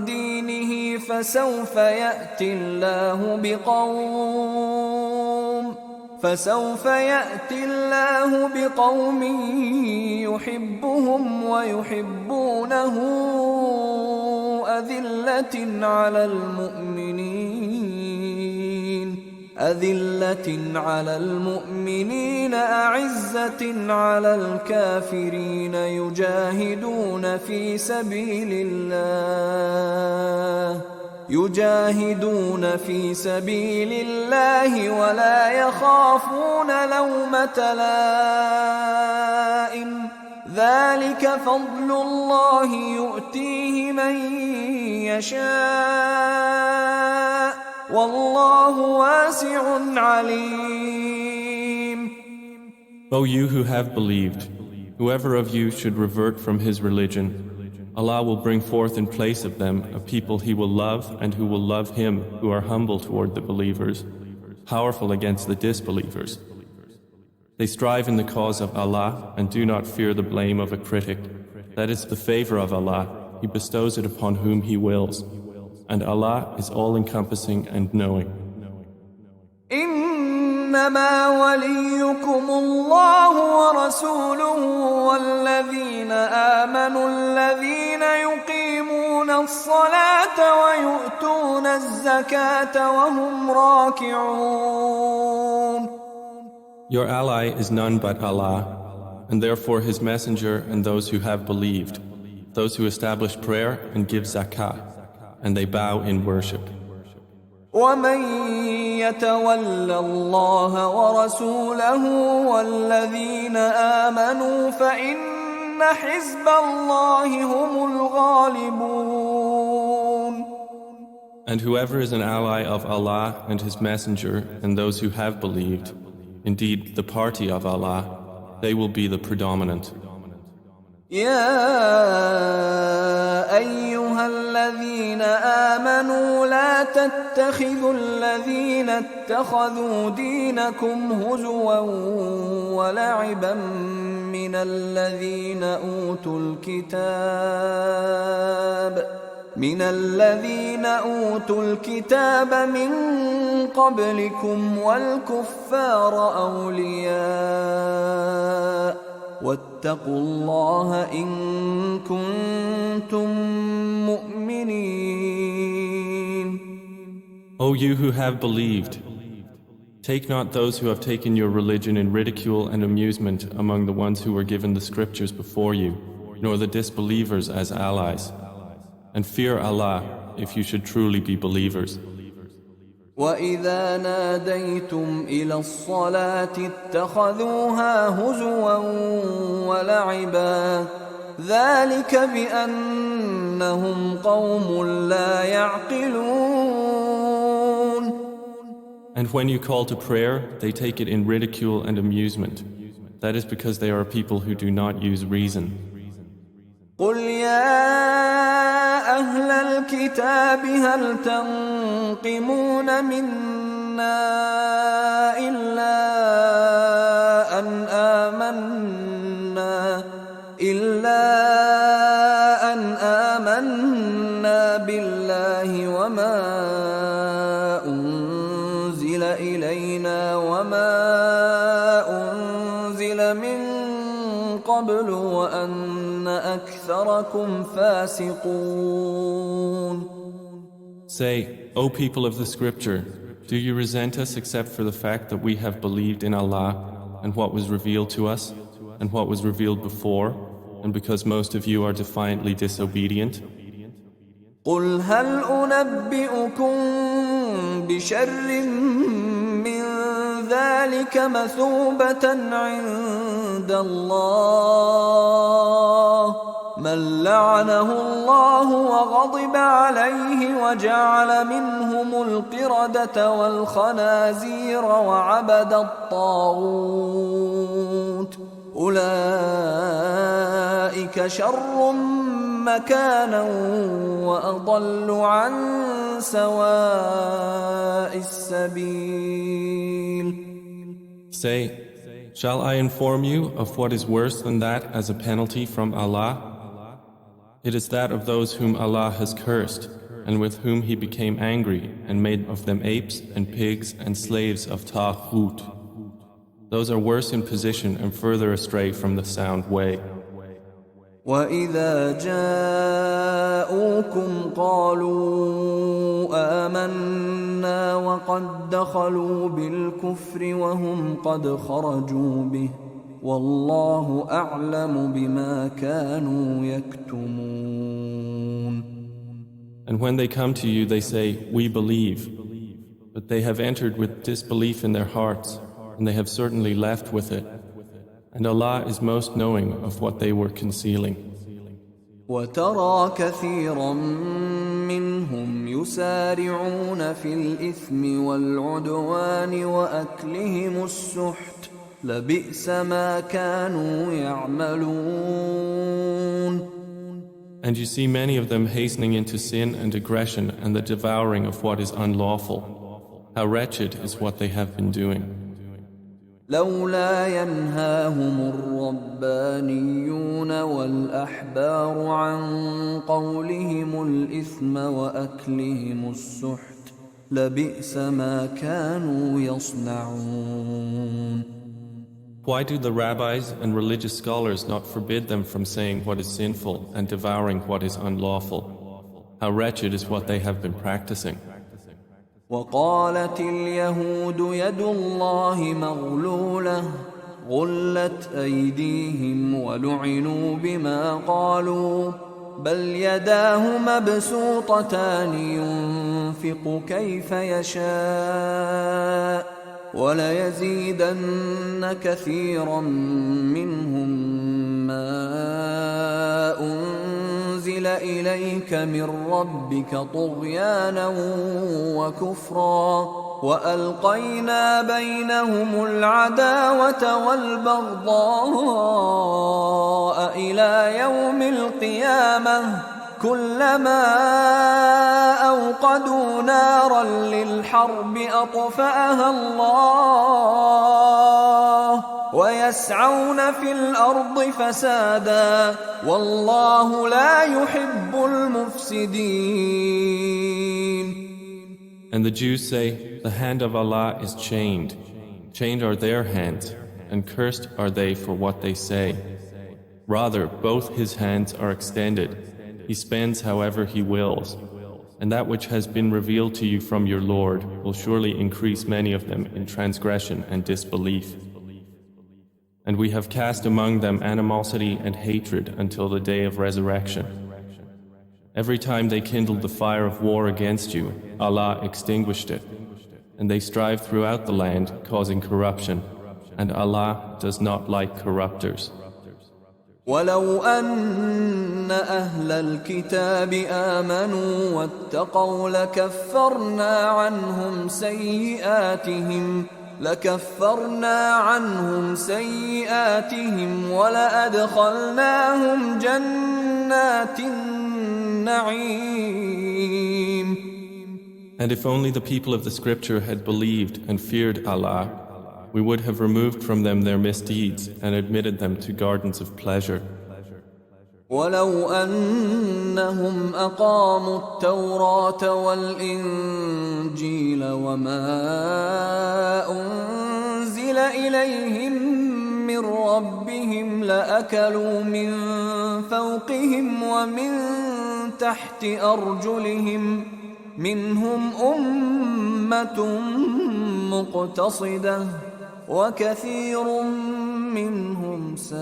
Speaker 1: دينه فسوف يأتي الله بقوم يحبهم ويحبونه أذلة على المؤمنين أعزة على الكافرين يجاهدون في سبيل الله ولا يخافون لومة لائم ذلك فضل الله يؤتيه من يشاء والله واسع عليم.
Speaker 2: O you who have believed, whoever of you should revert from his religion, Allah will bring forth in place of them a people He will love and who will love Him, who are humble toward the believers, powerful against the disbelievers. They strive in the cause of Allah and do not fear the blame of a critic. That is the favor of Allah. He bestows it upon whom He wills. And Allah is all-encompassing and knowing.
Speaker 1: إنما وليكم الله ورسوله والذين آمنوا الذين يقيمون الصلاة ويؤتون الزكاة وهم راكعون.
Speaker 2: Your ally is none but Allah, and therefore His messenger and those who have believed, those who establish prayer and give zakah, and they bow in worship.
Speaker 1: ومن يتول الله ورسوله والذين آمنوا فإن حزب الله هم الغالبون.
Speaker 2: And whoever is an ally of Allah and His messenger and those who have believed, indeed the party of Allah, they will be the predominant.
Speaker 1: يا أيها الذين آمنوا لا تتخذوا الذين اتخذوا دينكم هزوا ولعبا من الذين أوتوا الكتاب من قبلكم والكفار أولياء واتقوا الله إن كنتم مؤمنين.
Speaker 2: O you who have believed, take not those who have taken your religion in ridicule and amusement among the ones who were given the scriptures before you, nor the disbelievers as allies. And fear Allah if you should truly be believers.
Speaker 1: وَإِذَا نَادَيْتُمْ إِلَى الصَّلَاةِ اتَّخَذُوهَا هُزُوًا وَلَعِبًا ذَلِكَ بِأَنَّهُمْ قَوْمٌ لَا يَعْقِلُونَ.
Speaker 2: And when you call to prayer, they take it in ridicule and amusement. That is because they are people who do not use reason.
Speaker 1: قُلْ يَا أَهْلَ الْكِتَابِ هَلْ تَنقِمُونَ مِنَّا إِلَّا أَنْ آمَنَّا بِاللَّهِ وَمَا أُنْزِلَ إِلَيْنَا وَمَا أُنْزِلَ مِنْ قَبْلُ وَأَنَّ أَكْثَرَكُمْ فَاسِقُونَ.
Speaker 2: Say, O people of the scripture, do you resent us except for the fact that we have believed in Allah and what was revealed to us and what was revealed before, and because most of you are defiantly disobedient?
Speaker 1: قُلْ هَلْ أُنَبِّئُكُمْ بِشَرٍّ مِّن ذَلِكَ مَثُوبَةً عِندَ اللَّهِ مَن لَّعَنَهُ اللَّهُ وَغَضِبَ عَلَيْهِ وَجَعَلَ مِنْهُمُ الْقِرَدَةَ وَالْخَنَازِيرَ وَعَبَدَ الطَّاغُوتَ أُولَئِكَ شَرٌّ مَّكَانًا وَأَضَلُّ عَن سَوَاءِ السَّبِيلِ.
Speaker 2: Say, shall I inform you of what is worse than that as a penalty from Allah? It is that of those whom Allah has cursed, and with whom He became angry, and made of them apes and pigs and slaves of Taghut. Those are worse in position and further astray from the sound way.
Speaker 1: وَإِذَا جَاءُوكُمْ قَالُوا آمَنَّا وَقَدْ دَخَلُوا بِالْكُفْرِ وَهُمْ قَدْ خَرَجُوا بِهِ وَاللَّهُ أَعْلَمُ بِمَا كَانُوا يَكْتُمُونَ.
Speaker 2: And when they come to you, they say, "We believe," but they have entered with disbelief in their hearts, and they have certainly left with it. And Allah is most knowing of what they were concealing.
Speaker 1: وَتَرَى كَثِيرًا مِّنْهُمْ يُسَارِعُونَ فِي الْإِثْمِ وَالْعُدْوَانِ وَأَكْلِهِمُ السُّحْتَ لَبِئْسَ مَا كَانُوا يَعْمَلُونَ.
Speaker 2: And you see many of them hastening into sin and aggression and the devouring of what is unlawful. How wretched is what they have been doing.
Speaker 1: لولا ينهاهم الربانيون والأحبار عن قولهم الإثم وأكلهم السحت لبئس ما كانوا يصنعون.
Speaker 2: Why do the rabbis and religious scholars not forbid them from saying what is sinful and devouring what is unlawful? How wretched is what they have been practicing.
Speaker 1: وقالت اليهود يد الله مغلولة غلت أيديهم ولعنوا بما قالوا بل يداه مبسوطتان ينفق كيف يشاء وليزيدن كثيرا منهم ما أنزل إليك من ربك طغيانا وكفرا وألقينا بينهم العداوة والبغضاء إلى يوم القيامة كلما أوقدوا نارا للحرب أطفأها الله ويسعون في الأرض فسادا والله لا يحب المفسدين.
Speaker 2: And the Jews say, the hand of Allah is chained. Chained are their hands, and cursed are they for what they say. Rather, both His hands are extended. He spends however He wills. And that which has been revealed to you from your Lord will surely increase many of them in transgression and disbelief. And we have cast among them animosity and hatred until the day of resurrection. Every time they kindled the fire of war against you, Allah extinguished it. And they strive throughout the land, causing corruption. And Allah does not like corruptors.
Speaker 1: ولو أن أهل الكتاب آمنوا واتقوا لكفرنا عنهم سيئاتهم ولأدخلناهم جنات النعيم.
Speaker 2: And if only the people of the scripture had believed and feared Allah, we would have removed from them their misdeeds and admitted them to gardens of pleasure.
Speaker 1: ولو أنهم أقاموا التوراة والإنجيل وما أنزل إليهم من ربهم لأكلوا من فوقهم ومن تحت أرجلهم منهم أمة مقتصدة وكثير منهم ساء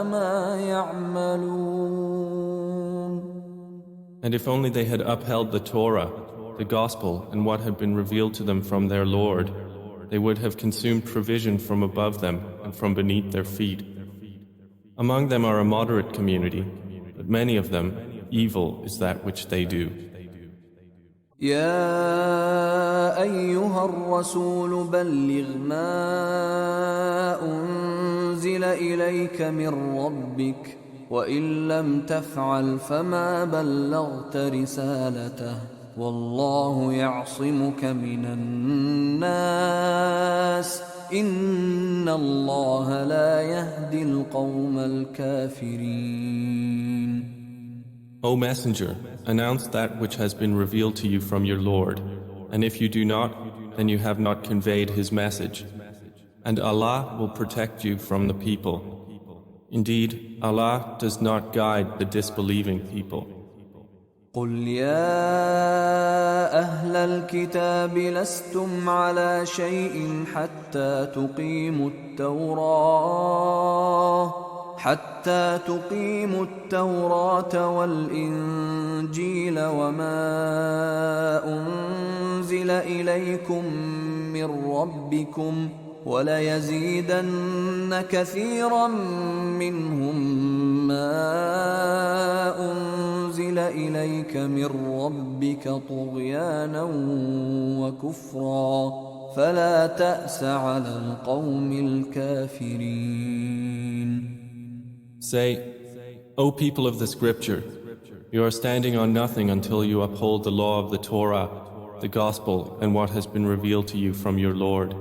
Speaker 1: ما يعملون.
Speaker 2: And if only they had upheld the Torah, the Gospel, and what had been revealed to them from their Lord, they would have consumed provision from above them and from beneath their feet. Among them are a moderate community, but many of them, evil is that which they do.
Speaker 1: يا أيها الرسول بلغ ما أنزل إليك من ربك وإن لم تفعل فما بلغت رسالته والله يعصمك من الناس إن الله لا يهدي القوم الكافرين.
Speaker 2: O Messenger, announce that which has been revealed to you from your Lord, and if you do not, then you have not conveyed His message. And Allah will protect you from the people. Indeed, Allah does not guide the disbelieving people.
Speaker 1: قل يا أهل الكتاب لستم على شيء حتى تقيموا التوراة والإنجيل وما أنزل إليكم من ربكم وليزيدن كثيرا منهم ما أنزل إليك من ربك طغيانا وكفرا فلا تأس على القوم الكافرين.
Speaker 2: Say, O people of the scripture, you are standing on nothing until you uphold the law of the Torah, the gospel, and what has been revealed to you from your Lord.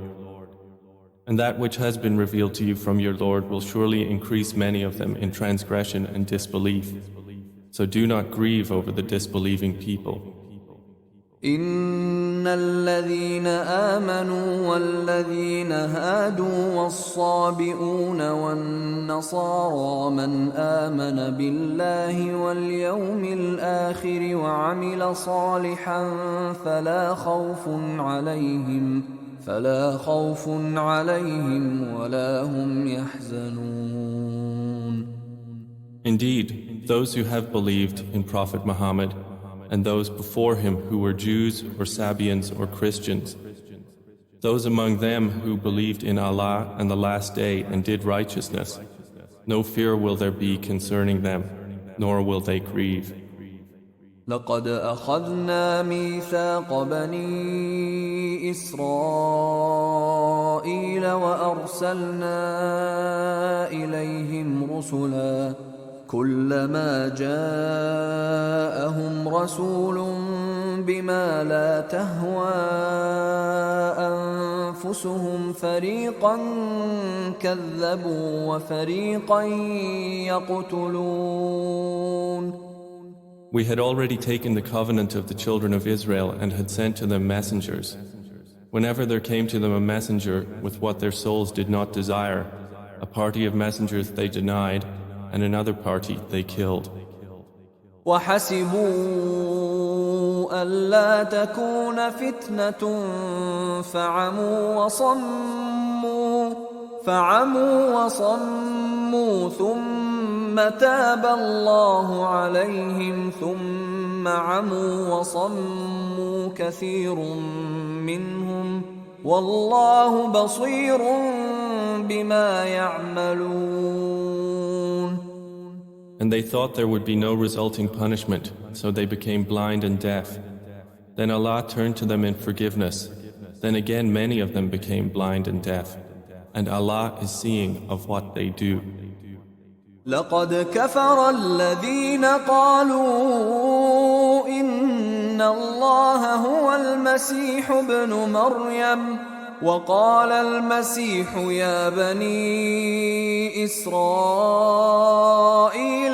Speaker 2: And that which has been revealed to you from your Lord will surely increase many of them in transgression and disbelief. So do not grieve over the disbelieving people.
Speaker 1: إن الذين آمنوا والذين هادوا والصابئون والنصارى من آمن بالله واليوم الآخر وعمل صالحا فلا خوف عليهم ولا هم يحزنون.
Speaker 2: Indeed, those who have believed in Prophet Muhammad and those before him who were Jews or Sabians or Christians, those among them who believed in Allah and the Last Day and did righteousness, no fear will there be concerning them, nor will they grieve.
Speaker 1: لقد أخذنا ميثاق بني إسرائيل وأرسلنا إليهم رسلا كلما جاءهم رسول بما لا تهوى أنفسهم فريقا كذبوا وفريقا يقتلون.
Speaker 2: We had already taken the covenant of the children of Israel and had sent to them messengers. Whenever there came to them a messenger with what their souls did not desire, a party of messengers they denied, and another party they killed.
Speaker 1: وحسبوا ألا تكون فتنة فعموا وصموا ثم تاب الله عليهم ثم عموا وصموا كثير منهم والله بصير بما يعملون.
Speaker 2: And they thought there would be no resulting punishment, so they became blind and deaf. Then Allah turned to them in forgiveness. Then again many of them became blind and deaf. And Allah is seeing of what they do.
Speaker 1: لقد كفر الذين قالوا إن الله هو المسيح ابن مريم وقال المسيح يا بني إسرائيل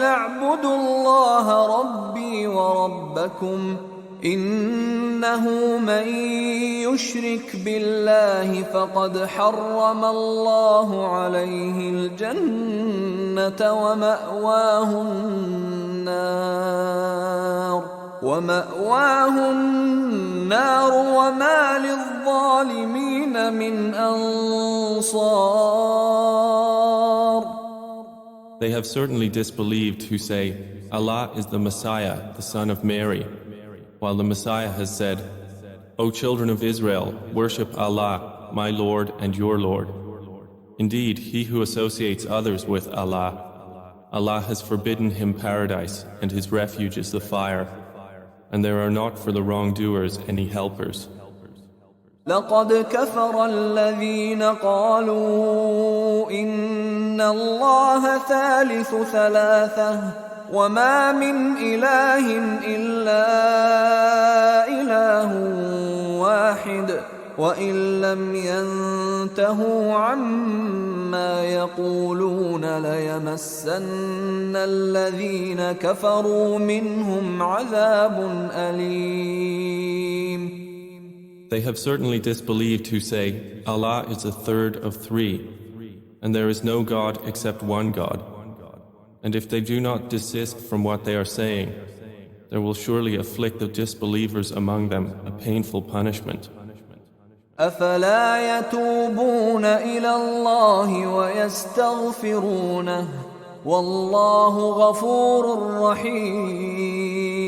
Speaker 1: اعبدوا الله ربي وربكم إنه من يشرك بالله فقد حرم الله عليه الجنة ومأواه النار وما للظالمين من أنصار.
Speaker 2: They have certainly disbelieved who say, Allah is the Messiah, the son of Mary, while the Messiah has said, O children of Israel, worship Allah, my Lord and your Lord. Indeed, he who associates others with Allah, Allah has forbidden him paradise, and his refuge is the fire, and there are not for the wrongdoers any helpers.
Speaker 1: لقد كفر الذين قالوا إن الله ثالث ثلاثة وما من إله إلا إله واحد وإن لم ينتهوا عما يقولون ليمسن الذين كفروا منهم عذاب أليم.
Speaker 2: They have certainly disbelieved who say, Allah is a third of three, and there is no God except one God. And if they do not desist from what they are saying, there will surely afflict the disbelievers among them a painful punishment.
Speaker 1: أفلا يتوبون إلى الله ويستغفرونه والله غفور رحيم.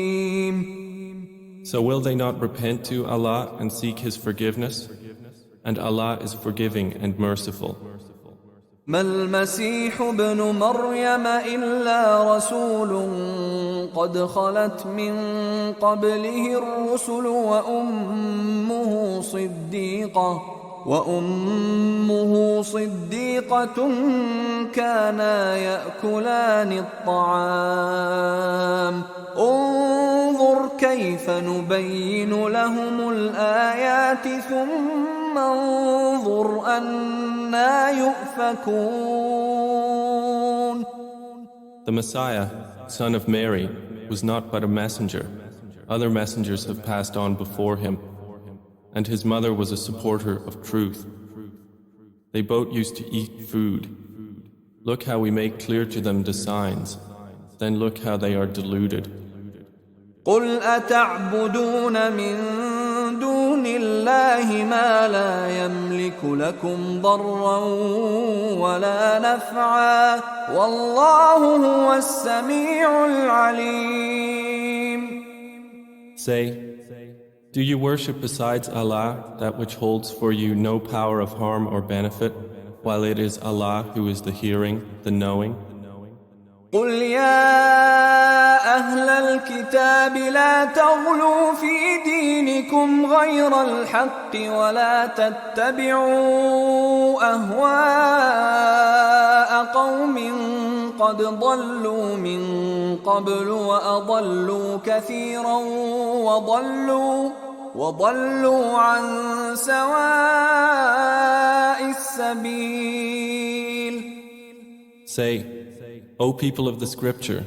Speaker 2: So will they not repent to Allah and seek His forgiveness? And Allah is forgiving and merciful.
Speaker 1: ما المسيح ابن مريم إلا رسول قد خلت من قبله الرسل وأمه صديقة كانا يأكلان الطعام انظر كيف نبين لهم الآيات ثم انظر أنى يؤفكون.
Speaker 2: The Messiah, son of Mary, was not but a messenger. Other messengers have passed on before him, and his mother was a supporter of truth. They both used to eat food. Look how we make clear to them the signs. Then look how they are deluded.
Speaker 1: قل أتعبدون من دون الله ما لا يملك لكم ضرا ولا نفعا والله هو السميع العليم.
Speaker 2: Say, do you worship besides Allah that which holds for you no power of harm or benefit, while it is Allah who is the hearing, the knowing?
Speaker 1: قل يا أهل الكتاب لا تغلوا في دينكم غير الحق ولا تتبعوا أهواء قوم قد ضلوا من قبل وأضلوا كثيرا وضلوا عن سواء السبيل.
Speaker 2: Say, O people of the scripture,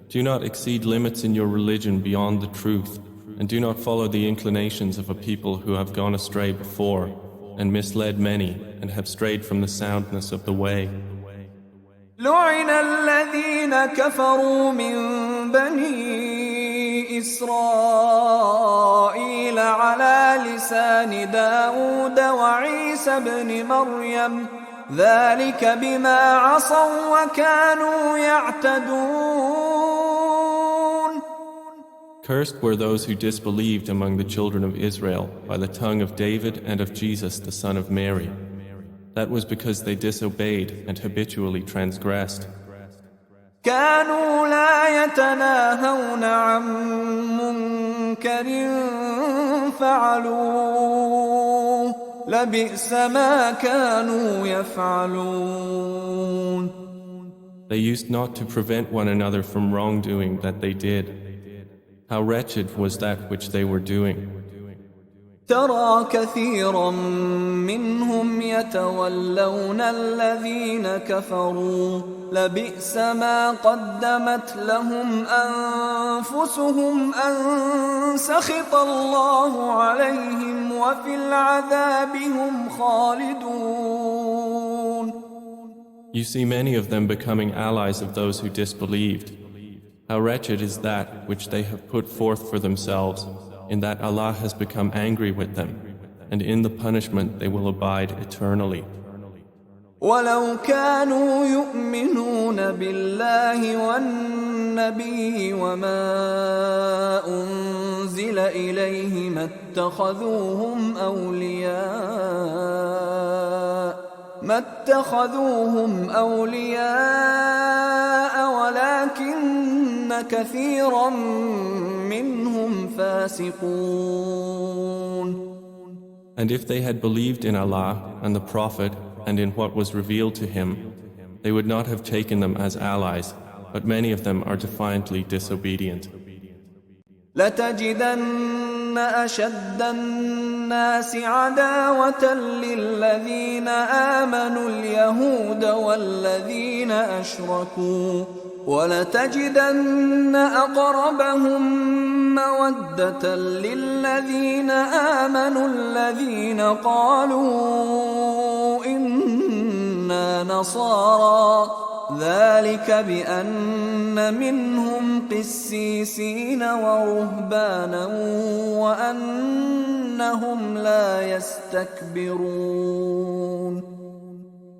Speaker 2: do not exceed limits in your religion beyond the truth, and do not follow the inclinations of a people who have gone astray before, and misled many, and have strayed from the soundness of the way.
Speaker 1: لعن الذين كفروا من بني إسرائيل على لسان داود وعيسى بن مريم ذلك بما عصوا وكانوا يعتدون.
Speaker 2: Cursed were those who disbelieved among the children of Israel by the tongue of David and of Jesus the son of Mary. That was because they disobeyed and habitually transgressed.
Speaker 1: كانوا لا يتناهون عن منكر فعلوه لبئس ما كانوا يفعلون.
Speaker 2: They used not to prevent one another from wrongdoing that they did. How wretched was that which they were doing.
Speaker 1: ترى كثيرا منهم يتولون الذين كفروا لبئس ما قدمت لهم أنفسهم أن سخط الله عليهم وفي العذاب هم خالدون.
Speaker 2: You see many of them becoming allies of those who disbelieved. How wretched is that which they have put forth for themselves, in that Allah has become angry with them, and in the punishment they will abide eternally.
Speaker 1: ولو كانوا يؤمنون بالله والنبي وما أنزل إليه ما اتخذوهم أولياء ولكن كثيرا منهم فاسقون.
Speaker 2: And if they had believed in Allah and the Prophet and in what was revealed to him, they would not have taken them as allies, but many of them are defiantly disobedient.
Speaker 1: لتجدن أشد الناس عداوة للذين آمنوا اليهود والذين أشركوا ولتجدن أقربهم مودة للذين آمنوا الذين قالوا إنا نصارى ذلك بأن منهم قسيسين ورهبانا وأنهم لا يستكبرون.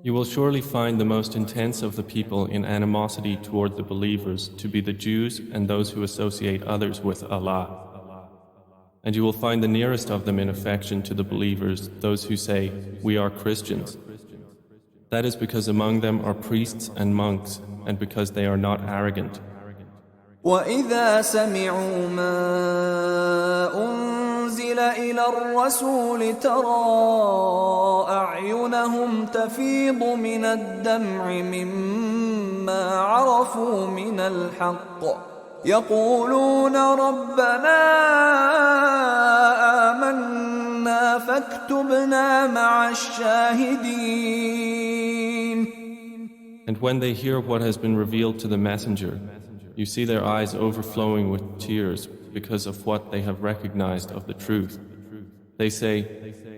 Speaker 2: You will surely find the most intense of the people in animosity toward the believers to be the Jews and those who associate others with Allah. And you will find the nearest of them in affection to the believers, those who say, "We are Christians." That is because among them are priests and monks, and because they are not arrogant.
Speaker 1: وَإِذَا سَمِعُوا مَا أُنزِلَ إِلَى الرَّسُولِ تَرَى أَعْيُنَهُمْ تَفِيضُ مِنَ الدَّمْعِ مِمَّا عَرَفُوا مِنَ الْحَقِّ يَقُولُونَ رَبَّنَا آمَنَّا فَاكْتُبْنَا مَعَ الشَّاهِدِينَ.
Speaker 2: And when they hear what has been revealed to the messenger, you see their eyes overflowing with tears because of what they have recognized of the truth. They say,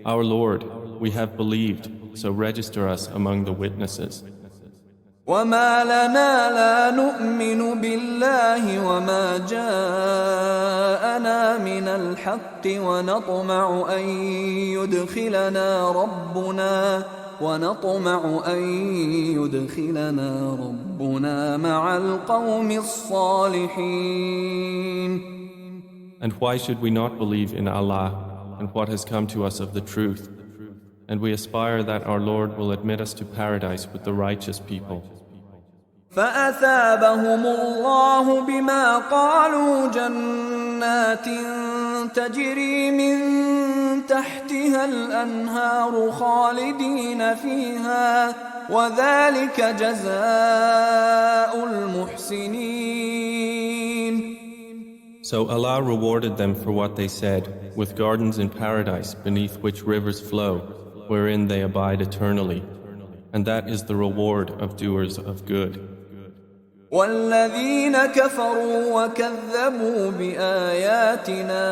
Speaker 2: "Our Lord, we have believed, so register us among the witnesses."
Speaker 1: وَمَا لَنَا لَا نُؤْمِنُ بِاللَّهِ وَمَا جَاءَنَا مِنَ الْحَقِّ ونطمع أن يدخلنا ربنا مع القوم الصالحين.
Speaker 2: And why should we not believe in Allah and what has come to us of the truth? And we aspire that our Lord will admit us to paradise with the righteous people.
Speaker 1: فأثابهم الله بما قالوا جنات تجري من تحتها الأنهار خالدين فيها وذلك جزاء المحسنين.
Speaker 2: So Allah rewarded them for what they said, with gardens in paradise beneath which rivers flow, wherein they abide eternally. And that is the reward of doers of good.
Speaker 1: والذين كفروا وكذبوا بآياتنا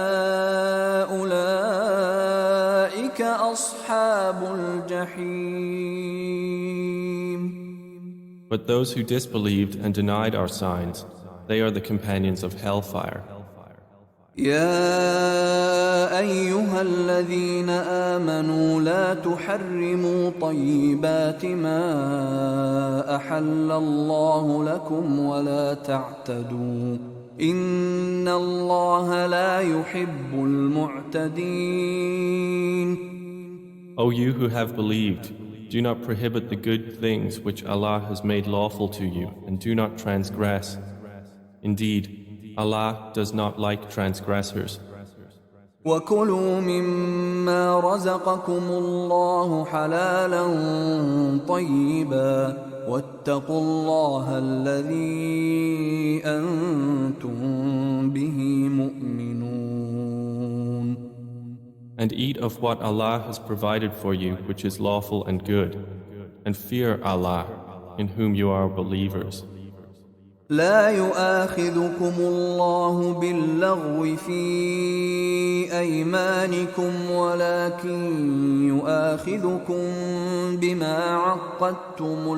Speaker 1: أولئك أصحاب الجحيم.
Speaker 2: But those who disbelieved and denied our signs, they are the companions of hellfire.
Speaker 1: يا أيها الذين آمنوا لا تحرموا طيبات ما أحل الله لكم ولا تعتدوا إن الله لا يحب المعتدين.
Speaker 2: O you who have believed, do not prohibit the good things which Allah has made lawful to you, and do not transgress. Indeed, Allah does not like transgressors.
Speaker 1: وَكُلُوا مِمَّا رَزَقَكُمُ اللَّهُ حَلَالًا طَيِّبًا وَاتَّقُوا اللَّهَ الَّذِي أَنْتُمْ بِهِ مُؤْمِنُونَ.
Speaker 2: And eat of what Allah has provided for you, which is lawful and good, and fear Allah, in whom you are believers.
Speaker 1: لا يؤاخذكم الله باللغو في أيمانكم ولكن يؤاخذكم بما عقدتم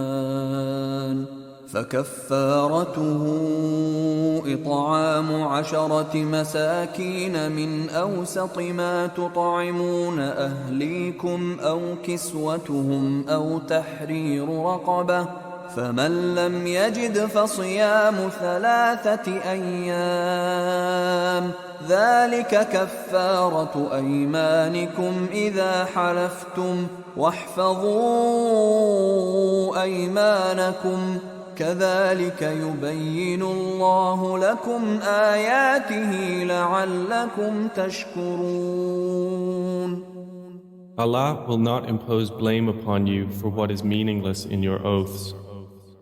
Speaker 1: الأيمان فكفارته إطعام 10 مساكين من أوسط ما تطعمون أهليكم أو كسوتهم أو تحرير رقبة فمن لم يجد فصيام 3 أيام ذلك كفارة أيمانكم إذا حلفتم واحفظوا أيمانكم كذلك يبين الله لكم آياته لعلكم تشكرون.
Speaker 2: Allah will not impose blame upon you for what is meaningless in your oaths,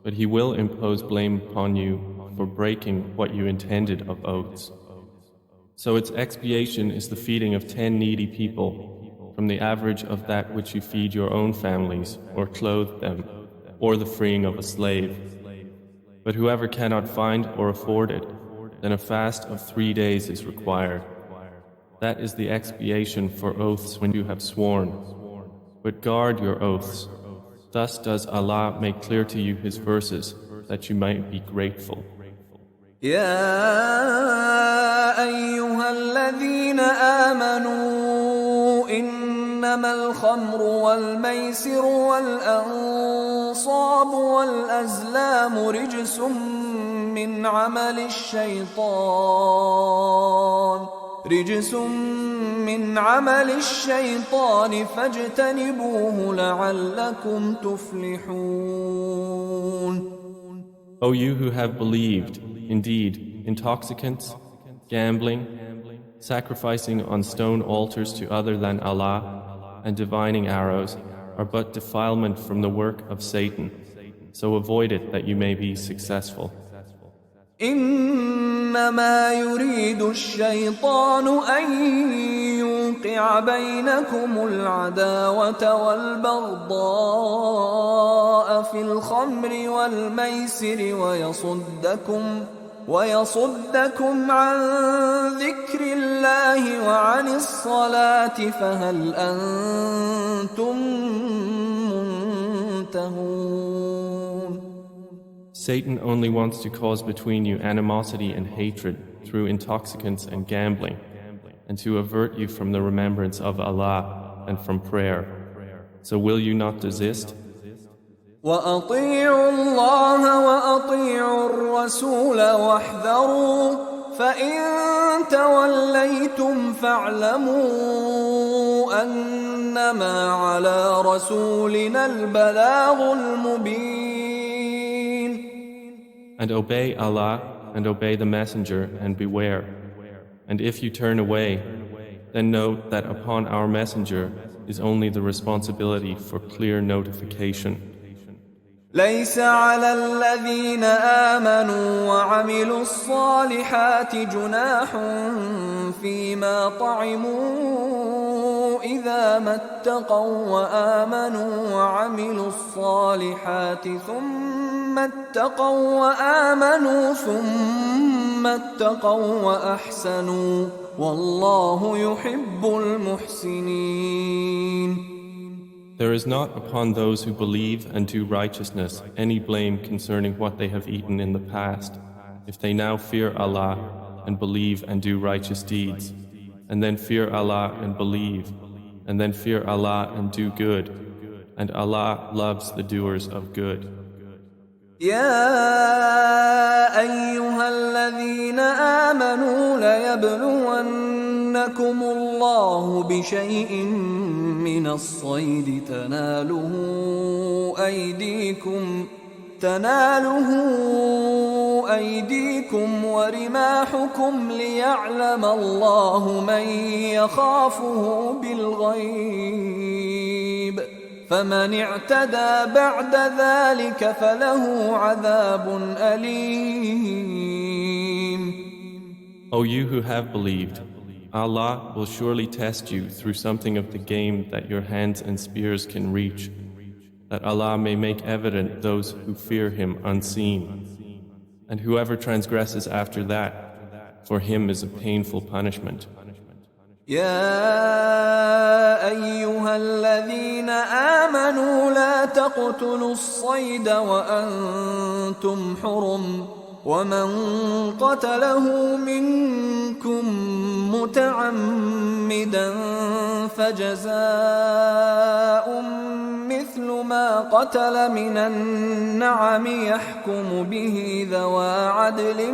Speaker 2: but He will impose blame upon you for breaking what you intended of oaths. So its expiation is the feeding of 10 needy people from the average of that which you feed your own families or clothe them, or the freeing of a slave. But whoever cannot find or afford it, then a fast of 3 days is required. That is the expiation for oaths when you have sworn. But guard your oaths. Thus does Allah make clear to you His verses, that you might be grateful.
Speaker 1: يا أيها الذين آمنوا إنما الخمر والميسر والأنصاب والأزلام رجس من عمل الشيطان فاجتنبوه لعلكم تفلحون.
Speaker 2: O you who have believed, indeed, intoxicants, gambling, sacrificing on stone altars to other than Allah, and divining arrows are but defilement from the work of Satan. So avoid it that you may be successful.
Speaker 1: إنما يريد الشيطان أن يوقع بينكم العداوة والبغضاء في الخمر والميسر ويصدكم عن ذكر الله وعن الصلاة فهل أنتم منتهون.
Speaker 2: Satan only wants to cause between you animosity and hatred through intoxicants and gambling, and to avert you from the remembrance of Allah and from prayer. So will you not desist?
Speaker 1: وأطيعوا الله وأطيعوا الرسول واحذروا فإن توليتم فاعلموا أنما على رسولنا البلاغ المبين.
Speaker 2: And obey Allah and obey the Messenger and beware. And if you turn away, then note that upon our Messenger is only the responsibility for clear notification.
Speaker 1: ليس على الذين آمنوا وعملوا الصالحات جناح فيما طعموا إذا ما اتقوا وآمنوا وعملوا الصالحات ثم اتقوا وأحسنوا والله يحب المحسنين.
Speaker 2: There is not upon those who believe and do righteousness any blame concerning what they have eaten in the past, if they now fear Allah and believe and do righteous deeds, and then fear Allah and believe, and then fear Allah and do good, and Allah loves the doers of good.
Speaker 1: يا أيها الذين آمنوا ليبلونكم الله بشيء من الصيد تناله أيديكم ورماحكم ليعلم الله من يخافه بالغيب فمن اعتدى بعد ذلك فله عذاب أليم.
Speaker 2: O you who have believed, Allah will surely test you through something of the game that your hands and spears can reach, that Allah may make evident those who fear Him unseen. And whoever transgresses after that, for him is a painful punishment.
Speaker 1: يا أيها الذين آمنوا لا تقتلوا الصيد وأنتم حرم ومن قتله منكم متعمدا فجزاء مثل ما قتل من النعم يحكم به ذوى عدل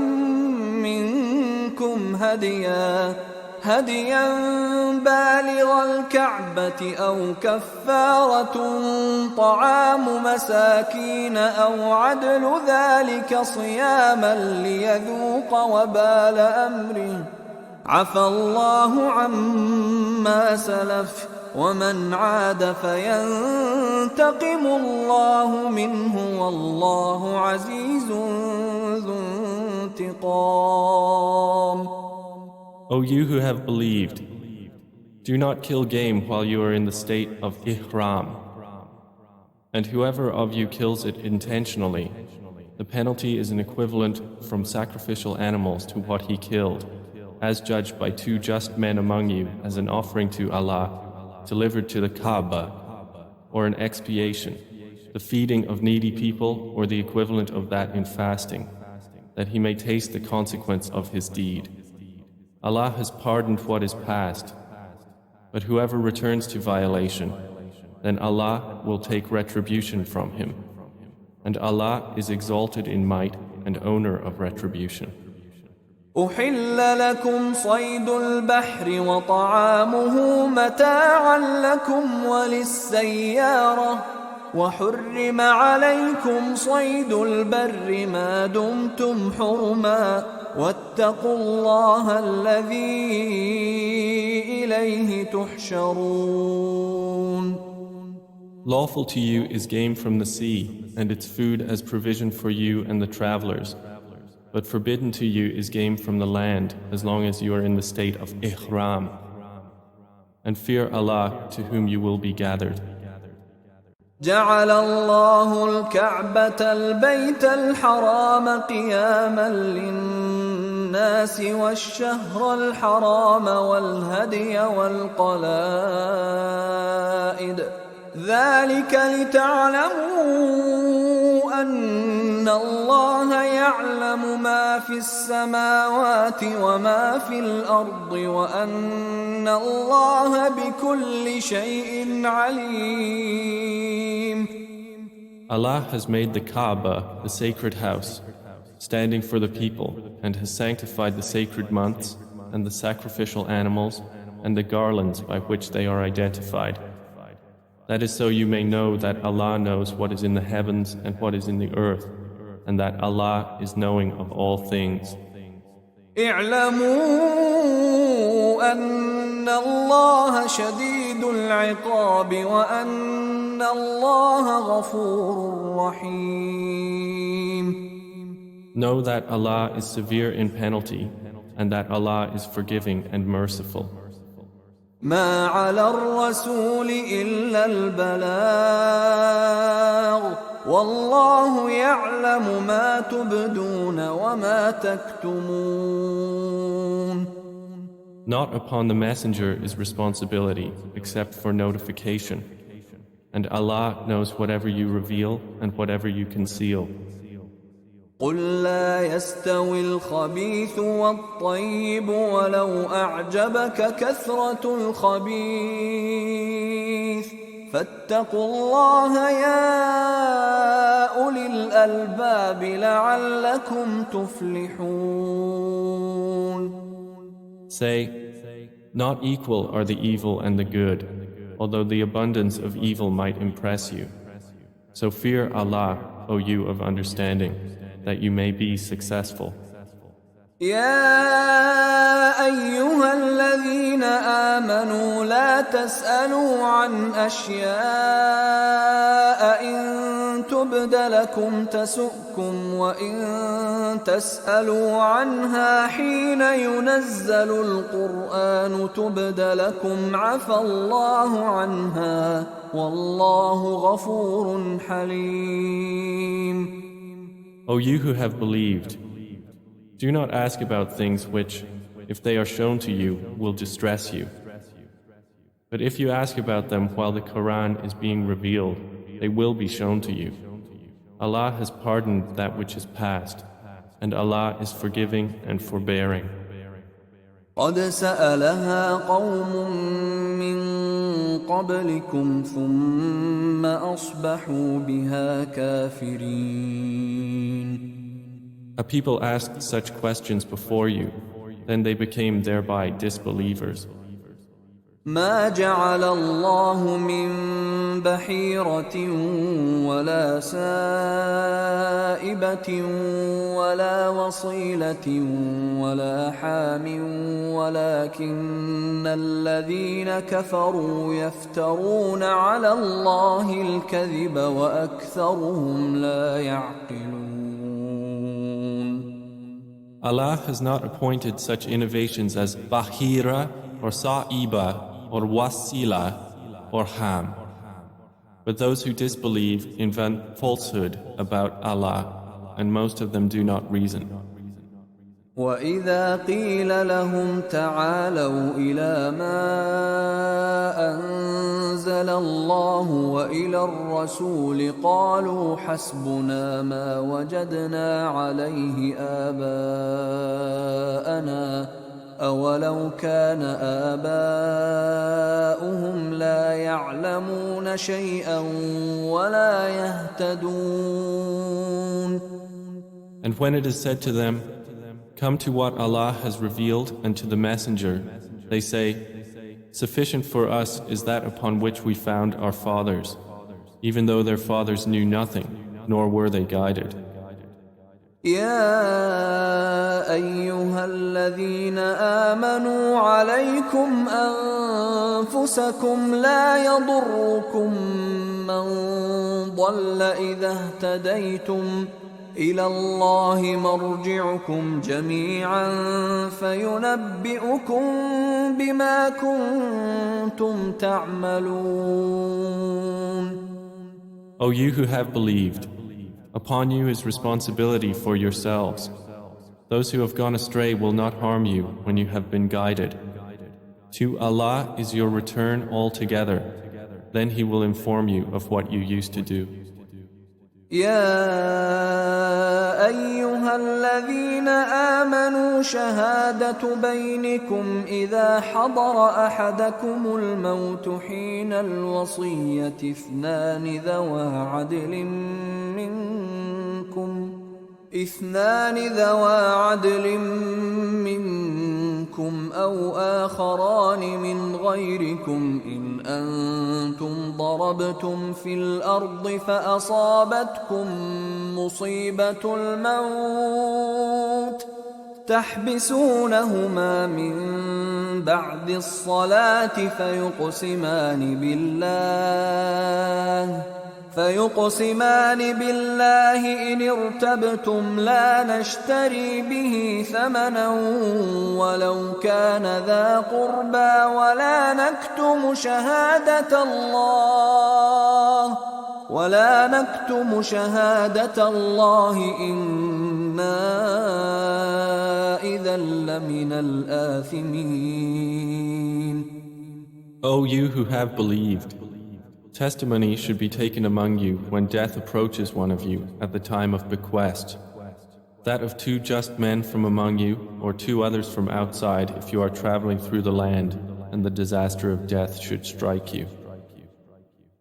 Speaker 1: منكم هديا بالغ الكعبة أو كفارة طعام مساكين أو عدل ذلك صياما ليذوق وبال أمره عفى الله عما سلف ومن عاد فينتقم الله منه والله عزيز ذو انتقام.
Speaker 2: O you who have believed, do not kill game while you are in the state of ihram. And whoever of you kills it intentionally, the penalty is an equivalent from sacrificial animals to what he killed, as judged by 2 just men among you as an offering to Allah, delivered to the Kaaba, or an expiation, the feeding of needy people or the equivalent of that in fasting, that he may taste the consequence of his deed. Allah has pardoned what is past, but whoever returns to violation, then Allah will take retribution from him. And Allah is exalted in might and owner of retribution.
Speaker 1: أحل لكم صيد البحر وطعامه متاعا لكم وللسيارة وحرم عليكم صيد البر ما دمتم حرما واتقوا الله الذي إليه تحشرون.
Speaker 2: Lawful to you is game from the sea, and its food as provision for you and the travelers. But forbidden to you is game from the land, as long as you are in the state of ihram. And fear Allah, to whom you will be gathered.
Speaker 1: جعل الله الكعبة البيت الحرام قياما للناس والشهر الحرام والهدي والقلائد ذلك لتعلموا أن الله يعلم ما في السماوات وما في الأرض وأن الله بكل شيء عليم.
Speaker 2: Allah has made the Kaaba, the sacred house, standing for the people, and has sanctified the sacred months and the sacrificial animals and the garlands by which they are identified. That is so you may know that Allah knows what is in the heavens and what is in the earth, and that Allah is knowing of all things.
Speaker 1: اعلموا أن الله شديد العقاب وأن الله غفور رحيم.
Speaker 2: Know that Allah is severe in penalty, and that Allah is forgiving and merciful.
Speaker 1: ما على الرسول إلا البلاغ والله يعلم ما تبدون وما تكتمون.
Speaker 2: Not upon the messenger is responsibility except for notification, and Allah knows whatever you reveal and whatever you conceal.
Speaker 1: قل لا يستوي الخبيث والطيب ولو أعجبك كثرة الخبيث فاتقوا الله يا أولي الألباب لعلكم تفلحون.
Speaker 2: Say, not equal are the evil and the good, although the abundance of evil might impress you. So fear Allah, O you of understanding, that you may be successful.
Speaker 1: يا أيها الذين آمنوا لا تسألوا عن أشياء إن تبد لكم تسؤكم وإن تسألوا عنها حين ينزل القرآن تبد لكم عفى الله عنها والله غفور حليم.
Speaker 2: O you who have believed, do not ask about things which, if they are shown to you, will distress you. But if you ask about them while the Quran is being revealed, they will be shown to you. Allah has pardoned that which is past, and Allah is forgiving and forbearing.
Speaker 1: قد سألها قوم من قبلكم ثم أصبحوا بها كافرين.
Speaker 2: A people asked such questions before you, then they became thereby disbelievers.
Speaker 1: ما جعل الله من بحيرة ولا سائبة ولا وصيلة ولا حام ولكن الذين كفروا يفترون على الله الكذب وأكثرهم لا يعقلون.
Speaker 2: Allah has not appointed such innovations as Bahira or Sa'iba or Wasila or Ham. But those who disbelieve invent falsehood about Allah, and most of them do not reason.
Speaker 1: وَإِذَا قِيلَ لَهُمْ تَعَالَوْا إِلَى مَا أَنزَلَ اللَّهُ وَإِلَى الرَّسُولِ قَالُوا حَسْبُنَا مَا وَجَدْنَا عَلَيْهِ آبَاءَنَا أَوَلَوْ كَانَ آبَاؤُهُمْ لَا يَعْلَمُونَ شَيْئًا وَلَا يَهْتَدُونَ.
Speaker 2: And when it is said to them, "Come to what Allah has revealed and to the Messenger," they say, "Sufficient for us is that upon which we found our fathers, even though their fathers knew nothing, nor were they guided."
Speaker 1: يا أيها الذين آمنوا عليكم أنفسكم لا يضركم من ضل إذا اهتديتم إلى الله مرجعكم جميعا فينبئكم بما كنتم تعملون.
Speaker 2: O you who have believed, upon you is responsibility for yourselves. Those who have gone astray will not harm you when you have been guided. To Allah is your return altogether. Then He will inform you of what you used to do.
Speaker 1: يا أيها الذين آمنوا شهادة بينكم إذا حضر أحدكم الموت حين الوصية اثنان ذوى عدل منكم أو آخران من غيركم إن أنتم ضربتم في الأرض فأصابتكم مصيبة الموت تحبسونهما من بعد الصلاة فيقسمان بالله إن ارتبتم لا نشتري به ثمنا ولو كان ذا قربى ولا نكتم شهادة الله إنا إذا لمن الآثمين.
Speaker 2: O you who have believed, testimony should be taken among you when death approaches one of you at the time of bequest, that of two just men from among you, or two others from outside if you are traveling through the land and the disaster of death should strike you.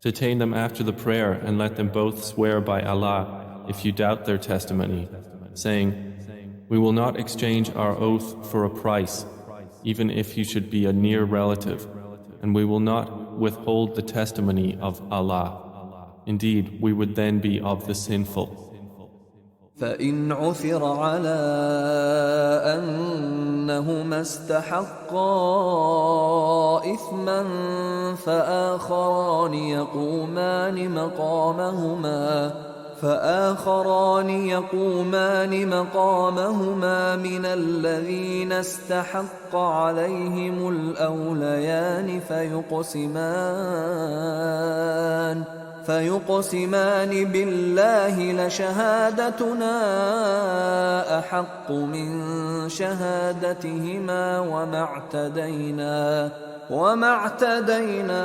Speaker 2: Detain them after the prayer and let them both swear by Allah if you doubt their testimony, saying, "We will not exchange our oath for a price, even if you should be a near relative, and we will not withhold the testimony of Allah. Indeed, we would then be of the sinful."
Speaker 1: فإن عثر على أنهما استحقا إثما فآخران يقومان مقامهما من الذين استحق عليهم الأوليان فيقسمان بالله لشهادتنا أحق من شهادتهما وما اعتدينا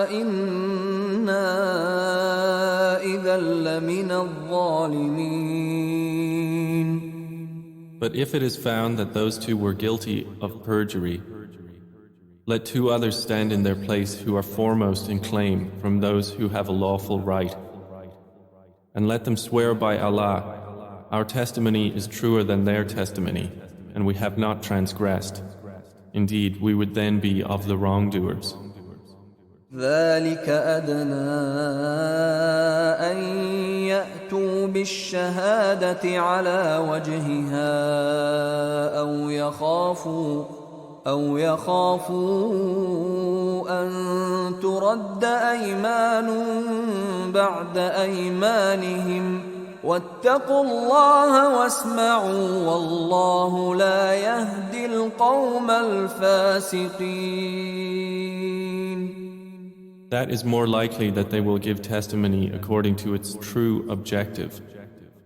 Speaker 1: إنا إذا لمن الظالمين.
Speaker 2: But if it is found that those two were guilty of perjury, let two others stand in their place who are foremost in claim from those who have a lawful right. And let them swear by Allah, our testimony is truer than their testimony, and we have not transgressed. Indeed, we would then be of the wrongdoers.
Speaker 1: ذلك أدنى أن يأتوا بالشهادة على وجهها أو يخافوا أن ترد أيمان بعد أيمانهم واتقوا الله واسمعوا والله لا يهدي القوم الفاسقين.
Speaker 2: That is more likely that they will give testimony according to its true objective,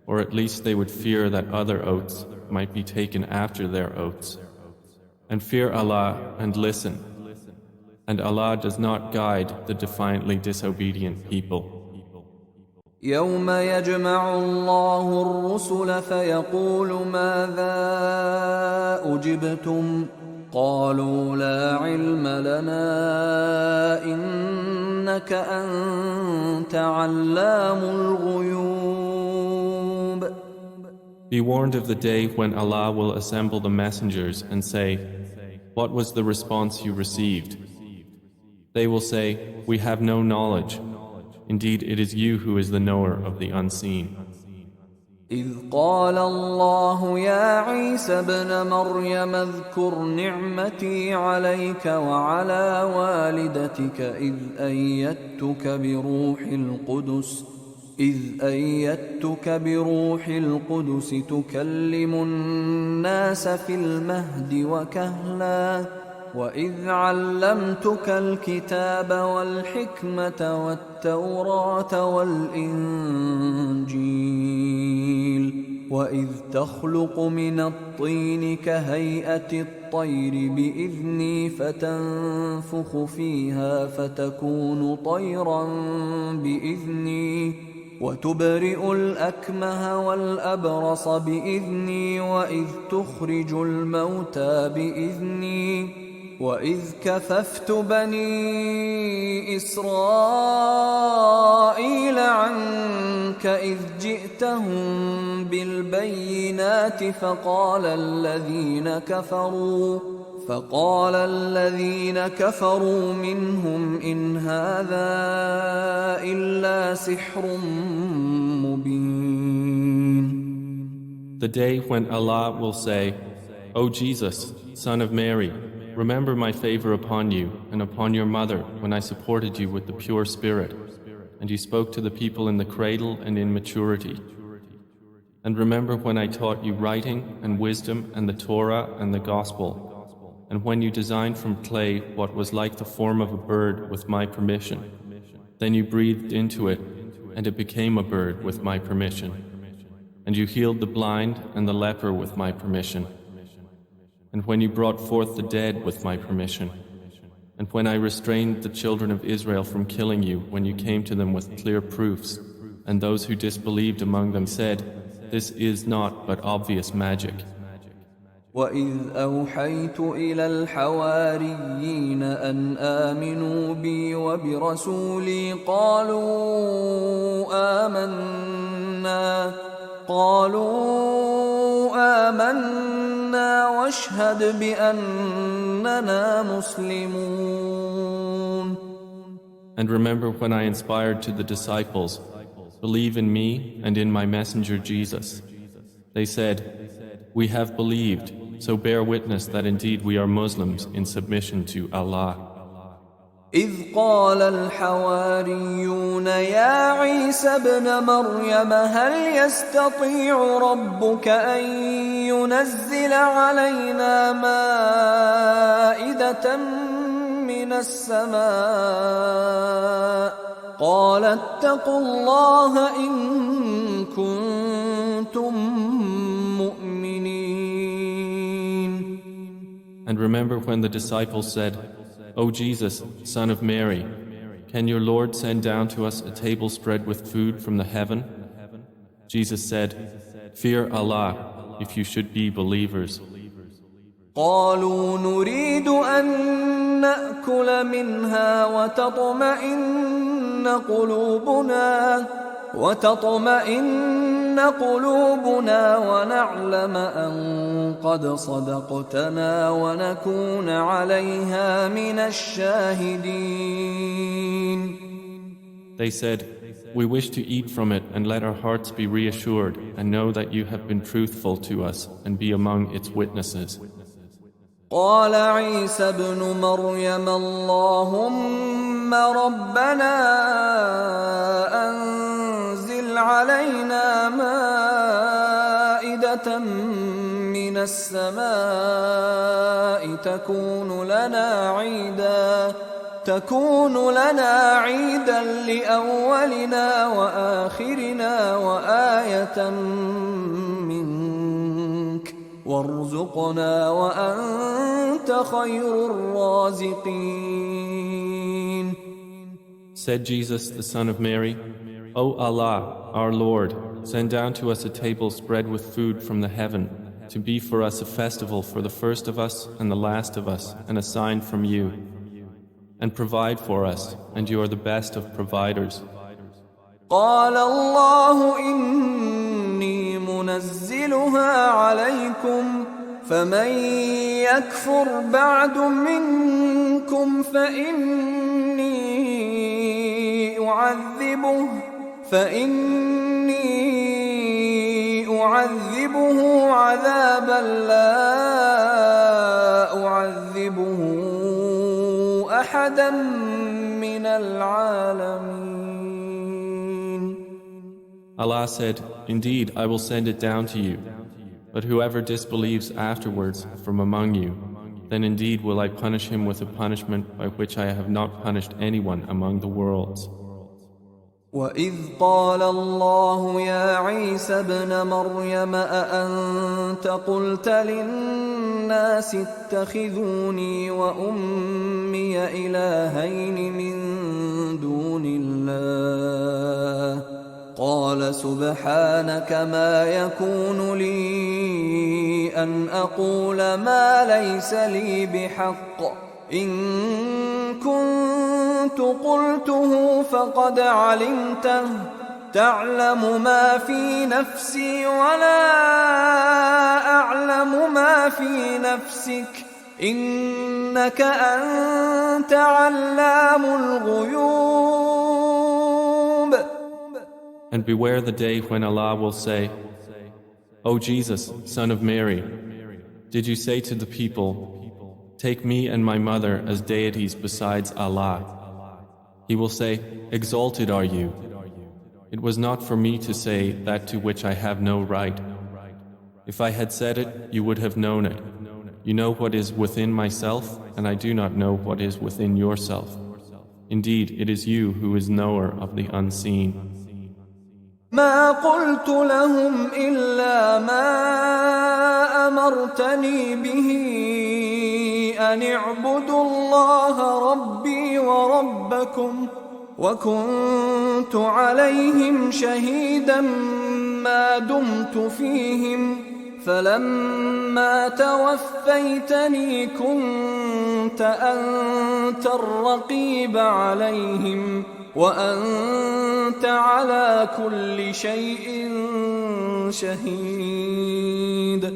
Speaker 2: or at least they would fear that other oaths might be taken after their oaths. And fear Allah and listen. And Allah does not guide the defiantly disobedient people.
Speaker 1: يوم يجمع الله الرسل فيقول ماذا أجبتم قالوا لا علم لنا إنك أنت علام الغيوب.
Speaker 2: Be warned of the day when Allah will assemble the messengers and say, what was the response you received? They will say, we have no knowledge. Indeed, it is you who is the knower of the unseen.
Speaker 1: إذ قال الله يا عيسى ابن مريم اذكر نعمتي عليك وعلى والدتك إذ أيدتك بروح القدس تكلم الناس في المهد وكهلا وإذ علمتك الكتاب والحكمة والتوراة والإنجيل وإذ تخلق من الطين كهيئة الطير بإذني فتنفخ فيها فتكون طيرا بإذني وتبرئ الأكمه والأبرص بإذني وإذ تخرج الموتى بإذني وإذ كففت بني إسرائيل عنك إذ جئتهم بالبينات فقال الذين كفروا منهم إن هذا إلا سحر مبين.
Speaker 2: The day when Allah will say, O Jesus, son of Mary, remember my favor upon you and upon your mother when I supported you with the pure spirit, and you spoke to the people in the cradle and in maturity. And remember when I taught you writing and wisdom and the Torah and the Gospel, and when you designed from clay what was like the form of a bird with my permission. Then you breathed into it, and it became a bird with my permission. And you healed the blind and the leper with my permission. And when you brought forth the dead with my permission, and when I restrained the children of Israel from killing you when you came to them with clear proofs, and those who disbelieved among them said, this is not but obvious magic.
Speaker 1: وَإِذْ أَوْحَيْتُ إِلَى الْحَوَارِيِّينَ أَنْ آمِنُوا بِي وَبِرَسُولِي قَالُوا آمَنَّا وَاشْهَدْ بِأَنَّنَا مُسْلِمُونَ.
Speaker 2: And remember when I inspired to the disciples, believe in me and in my messenger Jesus. They said, we have believed, so bear witness that indeed we are Muslims in submission to Allah.
Speaker 1: إذ قال الحواريون يا عيسى ابن مريم هل يستطيع ربك أن ينزل علينا مائدة من السماء قال اتقوا الله إن كنتم مؤمنين.
Speaker 2: And remember when the disciples said, O Jesus, son of Mary, can your Lord send down to us a table spread with food from the heaven? Jesus said, fear Allah if you should be believers.
Speaker 1: قالوا نريد أن نأكل منها وتطمئن قلوبنا ونعلم أن قد صدقتنا ونكون عليها من الشاهدين.
Speaker 2: They said, we wish to eat from it and let our hearts be reassured and know that you have been truthful to us and be among its witnesses.
Speaker 1: قال عيسى ابن مريم اللهم ربنا أنزل علينا مائدة من السماء تكون لنا عيدا لأولنا وآخرنا وآية منك وارزقنا وأنت خير الرازقين.
Speaker 2: Said Jesus, the son of Mary, O Allah, our Lord, send down to us a table spread with food from the heaven, to be for us a festival for the first of us and the last of us, and a sign from you. And provide for us, and you are the best of providers.
Speaker 1: قال الله إني منزلها عليكم فمن يكفر بعد منكم فإني أعذبه عذابا لا أعذبه أحدا من العالمين.
Speaker 2: Allah said, Indeed, I will send it down to you. But whoever disbelieves afterwards from among you, then indeed will I punish him with a punishment by which I have not punished anyone among the worlds.
Speaker 1: وَإِذْ قَالَ اللَّهُ يَا عِيسَى ابْنَ مَرْيَمَ أَأَنْتَ قُلْتَ لِلنَّاسِ اتَّخِذُونِي وَأُمِّيَ إِلَٰهَيْنِ مِن دُونِ اللَّهِ قَالَ سُبْحَانَكَ مَا يَكُونُ لِي أَنْ أَقُولَ مَا لَيْسَ لِي بِحَقٍّ إِن كُنتُ قُلْتُهُ فَقَدْ عَلِمْتَهُ تَعْلَمُ مَا فِي نَفْسِي وَلَا أَعْلَمُ مَا فِي نَفْسِكَ إِنَّكَ أَنْتَ عَلَّامُ الْغُيُوبِ.
Speaker 2: And beware the day when Allah will say, O Jesus, son of Mary, did you say to the people, Take me and my mother as deities besides Allah? He will say, Exalted are you. It was not for me to say that to which I have no right. If I had said it, you would have known it. You know what is within myself, and I do not know what is within yourself. Indeed, it is you who is knower of the unseen.
Speaker 1: ما قلت لهم إلا ما أمرتني به أن اعبدوا الله ربي وربكم وكنت عليهم شهيدا ما دمت فيهم فلما توفيتني كنت أنت الرقيب عليهم وأنت على كل شيء شهيد.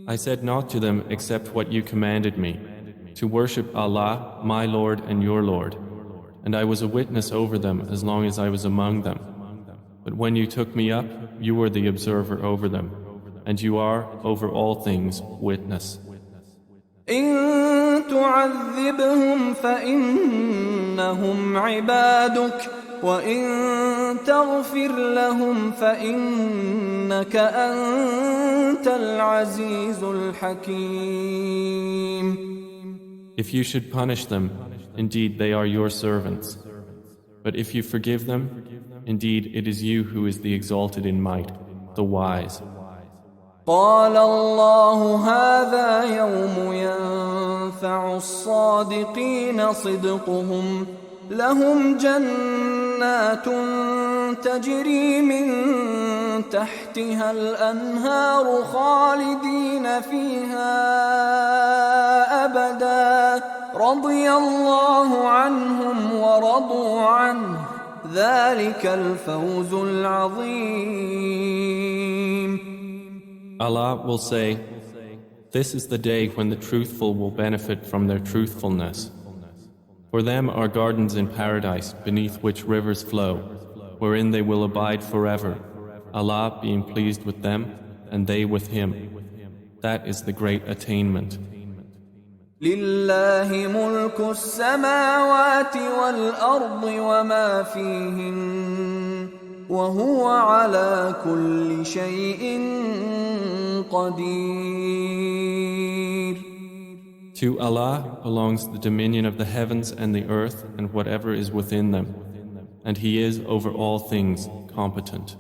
Speaker 2: I said not to them except what you commanded me, to worship Allah, my Lord and your Lord, and I was a witness over them as long as I was among them. But when you took me up, you were the observer over them, and you are, over all things, witness.
Speaker 1: إن تعذبهم فإنهم عبادك وإن تغفر لهم فإنك أنت العزيز الحكيم.
Speaker 2: If you should punish them, indeed they are your servants. But if you forgive them, indeed it is you who is the exalted in might, the wise.
Speaker 1: قال الله هذا يوم ينفع الصادقين صدقهم لهم جنات تجري من تحتها الأنهار خالدين فيها أبدا رضي الله عنهم ورضوا عنه ذلك الفوز العظيم.
Speaker 2: Allah will say, This is the day when the truthful will benefit from their truthfulness. For them are gardens in paradise beneath which rivers flow, wherein they will abide forever, Allah being pleased with them and they with Him. That is the great attainment.
Speaker 1: لله ملك السماوات والأرض وما فيهن وهو على كل شيء قدير.
Speaker 2: To Allah belongs the dominion of the heavens and the earth and whatever is within them, and He is over all things competent.